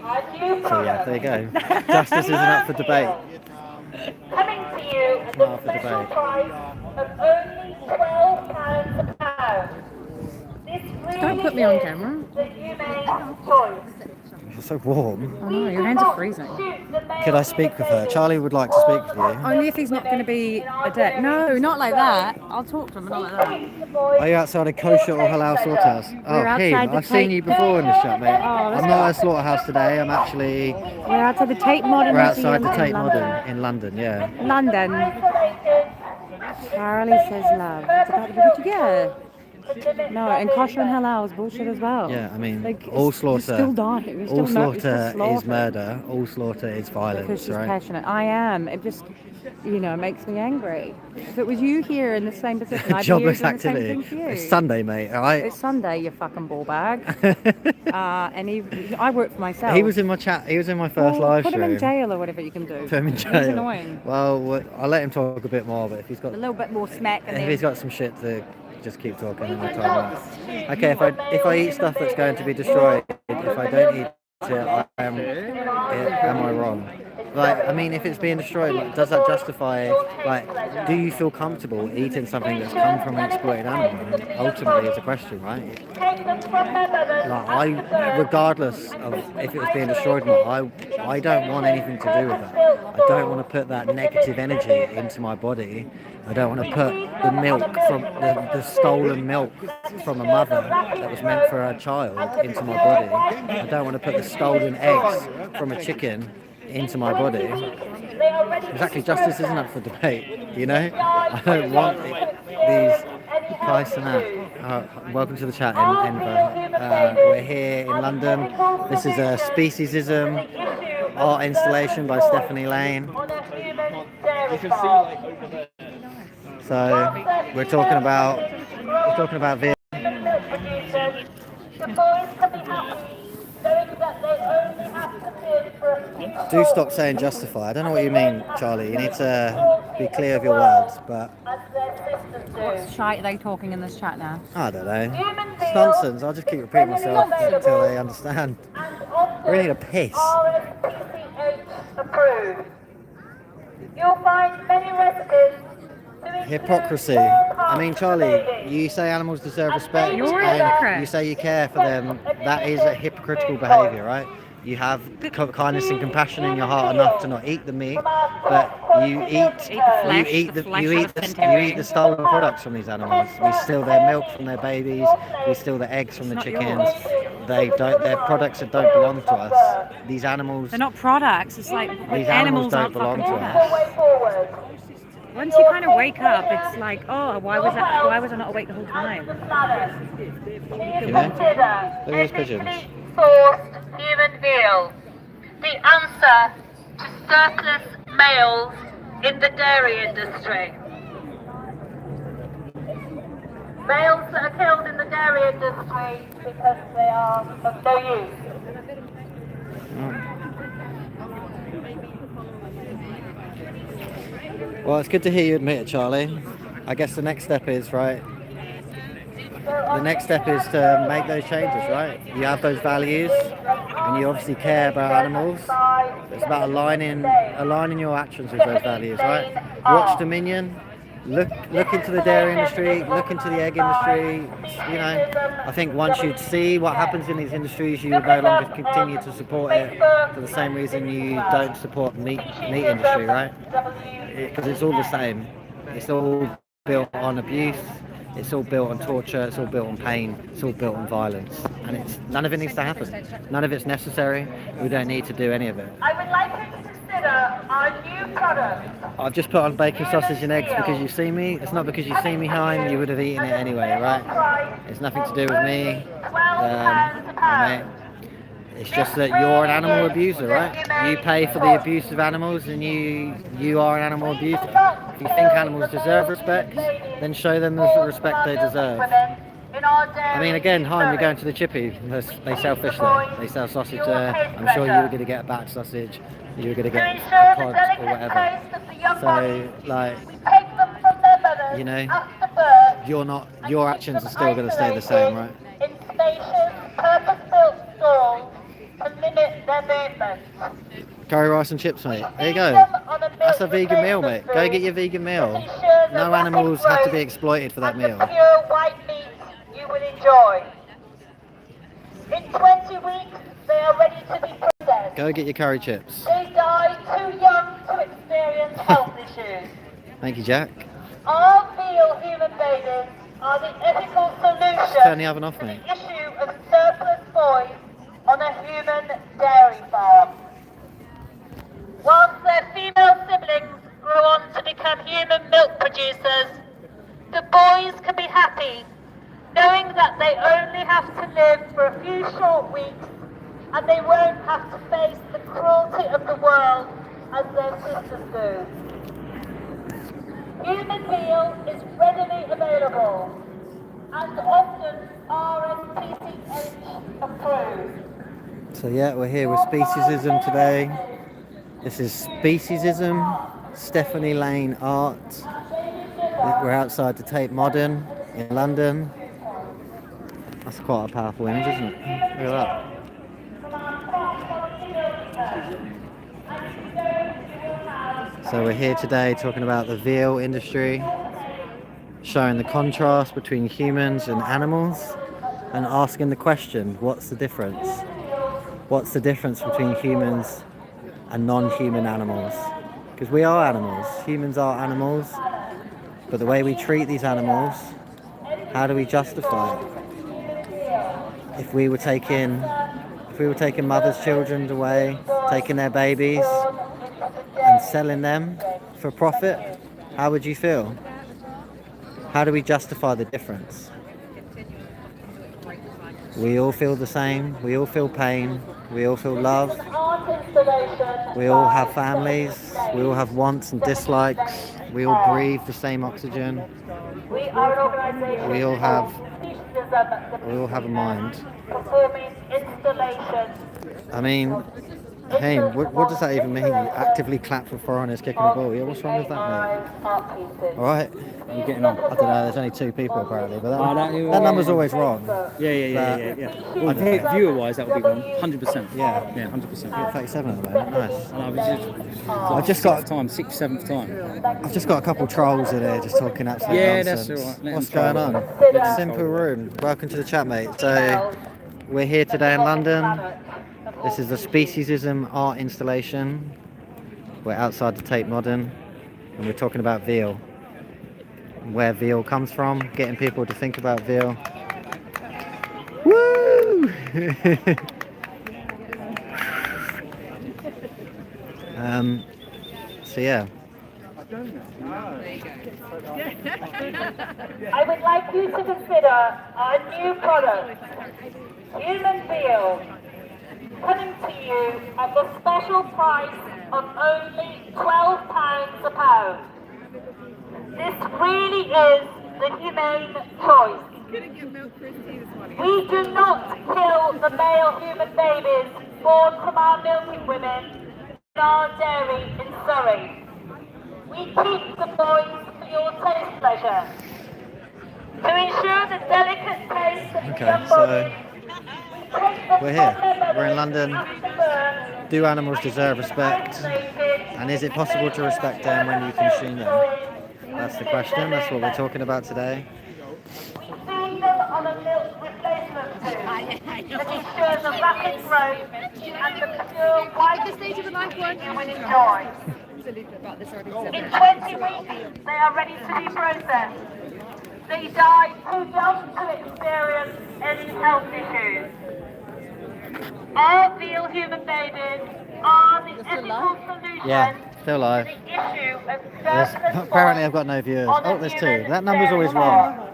our new So yeah, there you go. Justice isn't up for debate. coming to you at the special price of only £12 a pound. This really Don't put me on camera. is the humane choice. It's so warm. I know, your hands are freezing. Could I speak with her? Charlie would like to speak with you. Only if he's not going to be a dick. No, not like that. I'll talk to him, but not like that. Are you outside a kosher or halal slaughterhouse? We're Oh, Keith, outside the I've seen Tate- you before in this chat, mate. Oh, that's I'm not at a slaughterhouse today. I'm actually... We're outside the Tate Modern We're Museum outside the Tate in London. Modern in London, yeah. London. Charlie says love. It's about to be what you get. No, and kosher and halal is bullshit as well. Yeah, I mean, Like, all you're slaughter... still dying. You're All still it's slaughter still is murder. All slaughter is violence, Because she's right? passionate. I am. It just, makes me angry. If it was you here in the same position, I'd be here doing Jobless the same activity. thing for you. It's Sunday, mate, alright? It's Sunday, you fucking ball bag. And I work for myself. He was in my chat. He was in my first live put stream. him in jail or whatever you can do. Put him in jail. He's annoying. Well, I'll let him talk a bit more, but if he's got A little bit more smack and if then he's got some shit to just keep talking and I'll time out. Okay, if I eat stuff that's going to be destroyed, if I don't eat it, am I wrong? Like, I mean, if it's being destroyed, like, does that justify, like, do you feel comfortable eating something that's come from an exploited animal? And ultimately, it's a question, right? Like, regardless of if it was being destroyed or not, I don't want anything to do with that. I don't want to put that negative energy into my body. I don't want to put the milk from the stolen milk from a mother that was meant for her child into my body. I don't want to put the stolen eggs from a chicken into my body. Exactly, justice isn't up for debate, you know? I don't want these price and that. Welcome to the chat in Edinburgh. We're here in London. This is a speciesism art installation by Stephanie Lane. So we're talking about Veal. Do stop saying justify. I don't know what you mean, Charlie. You need to be clear of your words, but What shite are they talking in this chat now? I don't know. It's nonsense. I'll just keep repeating myself until they understand. I really need a piss. Approved. You'll find many residents Hypocrisy. I mean, Charlie, you say animals deserve respect You're a and hypocrite. you say you care for them. That is a hypocritical behaviour, right? You have kindness and compassion in your heart enough to not eat the meat, but you eat the stolen products from these animals. We steal their milk from their babies. We steal the eggs from the chickens. Their products that don't belong to us. These animals. They're not products. It's like These animals don't aren't belong fucking to products. us. Once you kind of wake up, it's like, oh, why was I not awake the whole time? You know? Look at these pigeons. Sourced human veal. The answer to surplus males in the dairy industry. Males that are killed in the dairy industry because they are of no use. Well, it's good to hear you admit it, Charlie. I guess the next step is, right? The next step is to make those changes, right? You have those values, and you obviously care about animals. It's about aligning your actions with those values, right? Watch Dominion. Look into the dairy industry. Look into the egg industry. You know, I think once you see what happens in these industries, you would no longer continue to support it for the same reason you don't support meat industry, right? Because it's all the same. It's all built on abuse. It's all built on torture. It's all built on pain. It's all built on violence, and none of it needs to happen. None of it's necessary. We don't need to do any of it. I would like you to consider our new product. I've just put on bacon, sausage, and eggs because you see me. It's not because you see me, Hein. You would have eaten it anyway, right? It's nothing to do with me. Mate. It's just that you're an animal abuser, right? You pay for the abuse of animals, and you are an animal abuser. If you think animals deserve respect, then show them the respect they deserve. I mean, again, Hein, we're going to the chippy. They sell fish there. They sell sausage there. I'm sure you were going to get a back sausage. You were going to get a cod or whatever. So, like, you know, your actions are still going to stay the same, right? In spacious, purpose-built stalls to limit their movement. Curry rice and chips, mate. There you go. That's a vegan meal, mate. Go get your vegan meal. No animals have to be exploited for that meal. Pure white meat you will enjoy. In 20 weeks, they are ready to be processed. Go get your curry chips. They die too young to experience health issues. Thank you, Jack. Our veal human babies are the ethical solution Turn the oven off, to mate. the issue of surplus boys on a human dairy farm. Whilst their female siblings grow on to become human milk producers, the boys can be happy knowing that they only have to live for a few short weeks and they won't have to face the cruelty of the world as their sisters do. Human veal is readily available and often RSPCH approved. So yeah, we're here with Speciesism today. This is Speciesism, Stephanie Lane Art. We're outside the Tate Modern in London. That's quite a powerful image, isn't it? Look at that. So we're here today talking about the veal industry, showing the contrast between humans and animals, and asking the question, what's the difference? What's the difference between humans and non-human animals? Because we are animals, humans are animals, but the way we treat these animals, how do we justify it? If we were taking mothers' children away, taking their babies and selling them for profit, how would you feel? How do we justify the difference? We all feel the same, we all feel pain, we all feel love, we all have families, we all have wants and dislikes, we all breathe the same oxygen, we all have a mind. I mean, hey, what does that even mean? You actively clap for foreigners kicking the ball. Yeah, what's wrong with that, mate? Alright? You getting on? I don't know, there's only 2 people apparently, but that you- number's always wrong. Yeah. Well, I don't know. viewer-wise, that would be wrong. 100%. Yeah. Yeah, 100%. You're 37 at the moment, nice. And I've just got- sixth, seventh time. I've just got a couple trolls in here just talking absolute Yeah, that's nonsense. all right. Let What's them going troll. on? Simple room. Welcome to the chat, mate. So, we're here today in London. This is the Speciesism art installation. We're outside the Tate Modern, and we're talking about veal. Where veal comes from, getting people to think about veal. Woo! So yeah. I would like you to consider our new product, human veal, coming to you at the special price of only £12 a pound. This really is the humane choice. We do not kill the male human babies born from our milking women in our dairy in Surrey. We keep the boys for your taste pleasure. To ensure the delicate taste of the Okay, young so body, we're here. We're in London. Do animals deserve respect? And is it possible to respect them when you consume them? That's the question. That's what we're talking about today. We feed them on a milk replacement food that ensures a rapid growth and the pure white meat you will enjoy. In 20 weeks, they are ready to be processed. They die too young to experience any health issues. Our veal human babies are the ethical solution Yeah, still live. to the issue of Yes, surplus apparently I've boys got no viewers. on a Oh, there's 2. human That number's always dairy wrong. farm.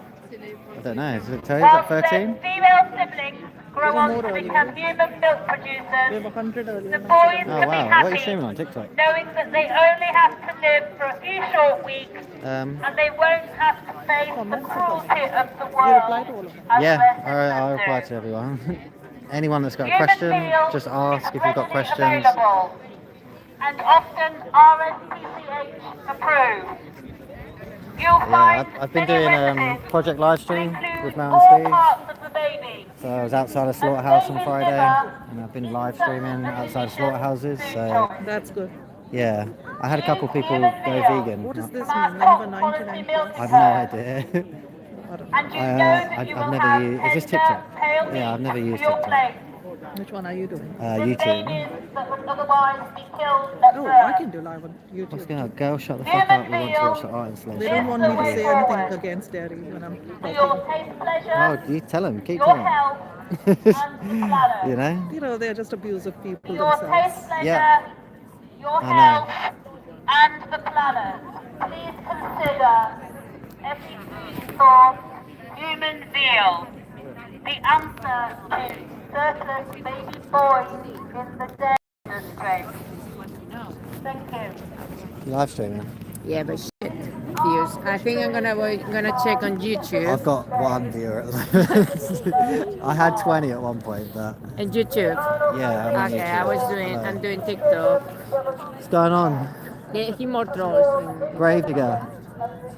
I don't know. Is it 2? Is that Whilst their 13? female siblings grow on to become human milk producers, the boys Oh can be wow, what are you happy streaming on TikTok? knowing that they only have to live for a few short weeks and they won't have to face the cruelty of the world as Yeah, their I'll sisters reply do. to everyone. Anyone that's got a Human question, veal just ask if you've got is questions. readily available and often RSPCH approved. You'll Yeah, find I've been many doing recipes project live stream include with Mel all and Steve. parts of the baby. So I was outside a slaughterhouse on Friday, and I've been live streaming outside slaughterhouses. So That's good. yeah, I had a couple people go vegan. What does this mean? Number 99 plus? I've no idea. And you know that you I've will never have used. Is this tender, TikTok? pale Yeah, I've never meat used for your TikTok. plate. Which one are you doing? YouTube. Babies that would otherwise be killed at Oh, birth. I can do live on What's YouTube. going on? Girl, shut the fuck up. We want to watch the art installation. They don't want me to say anything against dairy when I'm For your talking. taste pleasure, Oh, you tell him. Keep your telling health, him. and the planet. You know? You know, they're just abusive For people your taste themselves. pleasure, Yeah. your I know. health, and the planet. Please consider every food for human veal. The answer to surplus baby boys in the dairy industry. Thank you. Live streaming. Yeah, but shit views. I think I'm gonna check on YouTube. I've got 1 viewer at the moment. I had 20 at one point, but And YouTube. yeah. I'm on Okay, YouTube. I'm doing TikTok. What's going on? Getting more trolls. Gravedigger.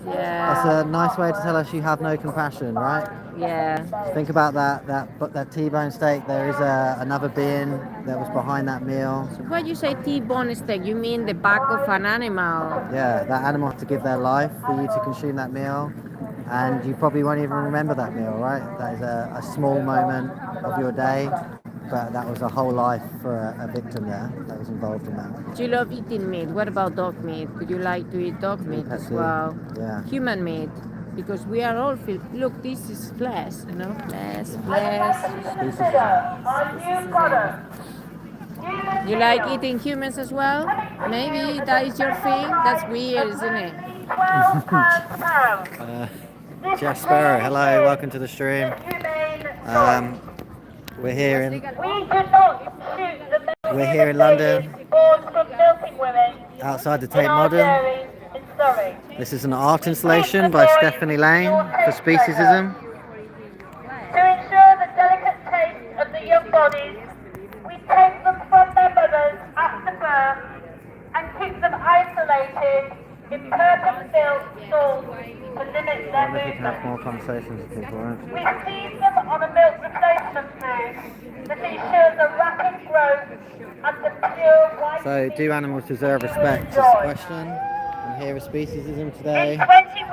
That's Yeah. a nice way to tell us you have no compassion, right? Yeah. Think about that T-bone steak. There is another being that was behind that meal. When you say T-bone steak, you mean the back of an animal? Yeah, that animal had to give their life for you to consume that meal, and you probably won't even remember that meal, right? That is a small moment of your day, but that was a whole life for a victim there that was involved in that. Do you love eating meat? What about dog meat? Would you like to eat dog meat as Pet food, well? yeah. Human meat, because we are all look. This is flesh, you know, flesh. Consider our new product. Human Uh, You like veal. eating humans as well? Maybe that is your thing. That's weird, isn't it? Uh, Jeff Sparrow, hello, welcome to the stream. We're here in We do not shoot the We're here in London. born from milking women outside the in Tate our Modern. dairy in Surrey. This is an art installation by Stephanie Lane for Speciesism. To ensure the delicate taste of the young bodies, we take them from their mothers after birth and keep them isolated in purpose-built stalls to limit their We can have movement. more conversations with people, right? We feed them on a milk replacement food that ensures a rapid growth and the pure white So, do meat animals deserve respect? Is the enjoy. question. I'm here with Speciesism In today. 20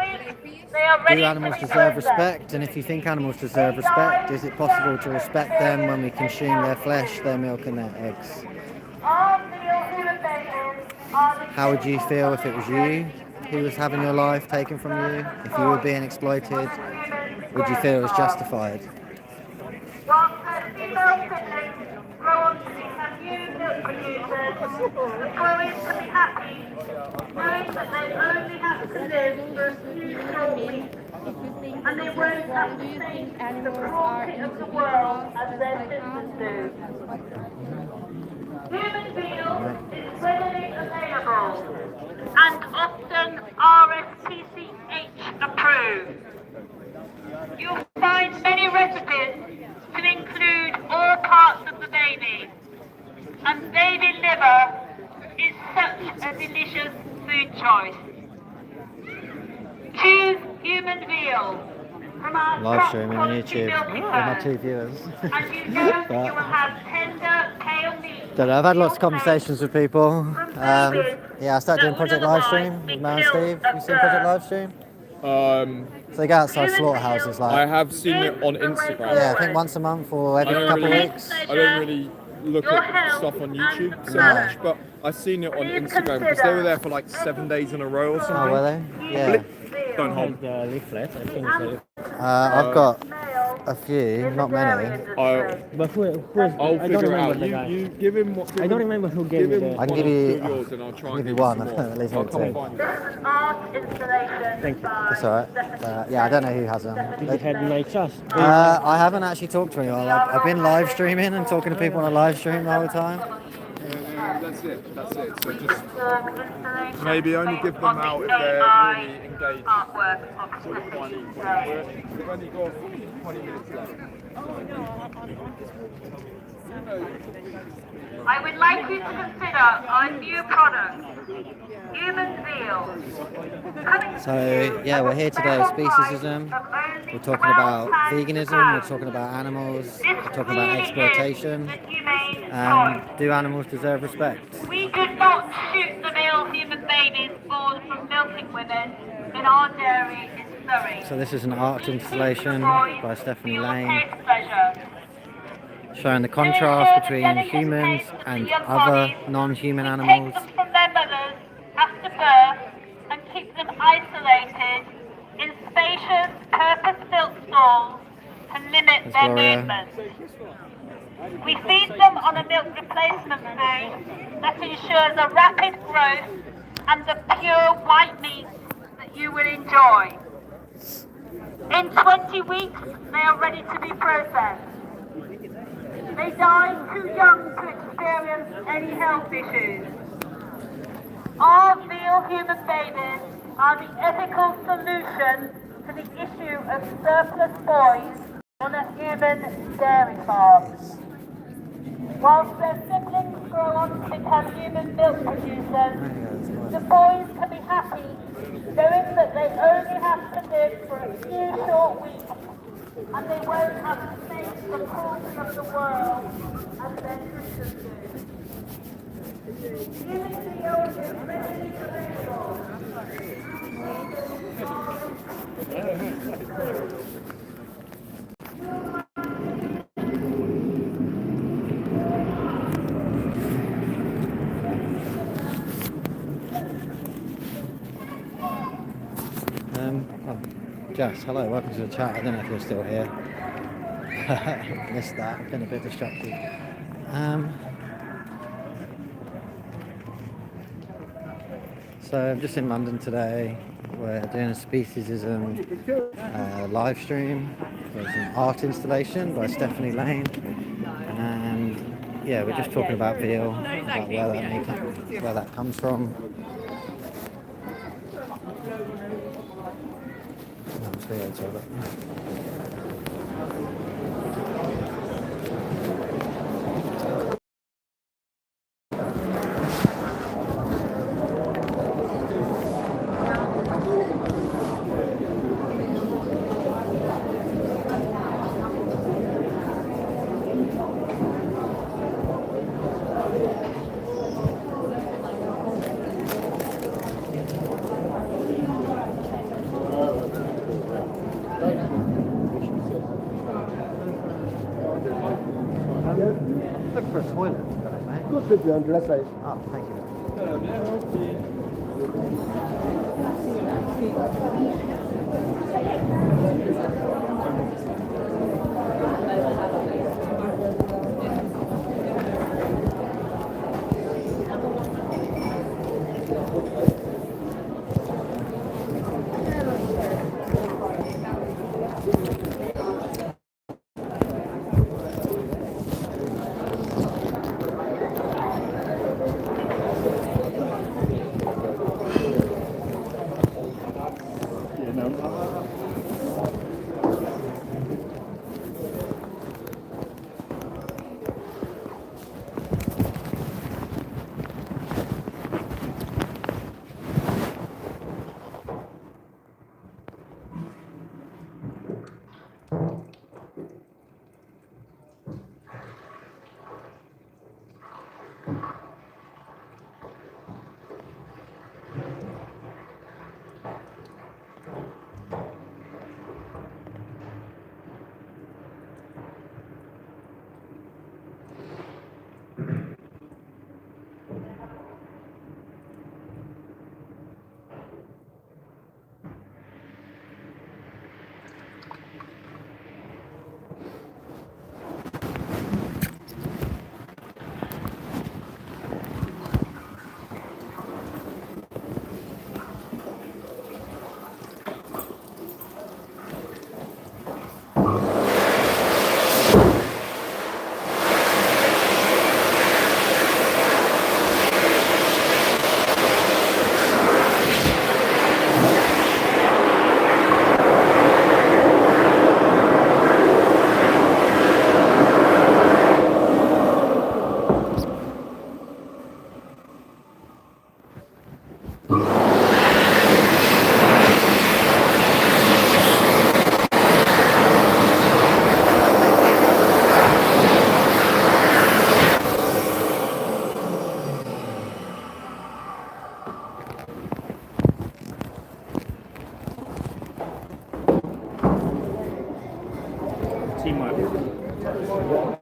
weeks, they are ready Do animals to be deserve processed. respect? And if you think animals deserve respect, is it possible to respect them when we consume their flesh, their milk and their eggs? Our veal human babies are the How would you feel if it was you who was having your life taken from you? If you were being exploited, would you feel it was justified? Whilst their female siblings grow up to become new milk producers, the growers can be happy knowing that they only have to live for a few short weeks and they won't have to face the cruelty of the world as their sisters do. Human veal is readily available and often RSPCH approved. You'll find many recipes to include all parts of the baby, and baby liver is such a delicious food choice. Choose human veal from our Live top streaming on quality YouTube milking with my herds, 2 viewers. and you know that you will have tender, pale meat. Don't know, I've had lots of conversations with people. Babies Yeah, I started doing that would Project Livestream otherwise be with Mel and killed Steve. at You seen Project birth. Livestream? Um, So they go outside slaughterhouses I like, have seen it on Instagram. yeah, I think once a month or every I don't couple of really- weeks. I don't really look at stuff on YouTube so much, but I've seen it on Instagram because they were there for like 7 days in a row or Oh, something. were they? Yeah. Don't hold. Leaflet, I think it's I've got a few, not many. But who is, I'll I don't figure it remember out. the guy. You give him what? I don't remember who Give gave me him the. I can one give or you- two of yours and I'll try I'll and give give you you one, some more. at least I'll I'll come and take. find you. This is an art installation. Thank you. That's alright. Yeah, I don't know who has them. Did you have like us? I haven't actually talked to anyone. I've been live streaming and talking to people on a live stream the whole time. That's it. That's it. So just Installation maybe only give them on the out if they're AI really engaged. artwork of Stephanie Lane. We've only got 20 minutes left. I would like you to consider our new product, human veal. Coming So, to you yeah, we're here today with at a special Speciesism. price of only We're talking about £12 veganism, per we're pound. talking about animals, This we're talking about really exploitation. is the humane And choice. do animals deserve respect? We do not shoot the male human babies born from milking women in our dairy in Surrey. So this is an art installation by Stephanie Lane. Taste pleasure. showing the contrast between humans and other non-human animals. Take them from their mothers after birth and keep them isolated in spacious, purpose-built stalls to limit There's their Gloria. movement. We feed them on a milk replacement food that ensures a rapid growth and the pure white meat that you will enjoy. In 20 weeks, they are ready to be processed. They die too young to experience any health issues. Our veal human babies are the ethical solution to the issue of surplus boys on a human dairy farm. Whilst their siblings grow on to become human milk producers, the boys can be happy knowing that they only have to live for a few short weeks and they won't have to face the cruelty of the world as their sisters do. Giving the old is readily available. Jess, hello, welcome to the chat. I don't know if you're still here. Missed that, I've been a bit distracted. So I'm just in London today. We're doing a speciesism live stream. There's an art installation by Stephanie Lane. And yeah, we're just talking about veal, about where that comes from. Look for a toilet, mate. Good to be on dress side. Oh, thank you. Teamwork.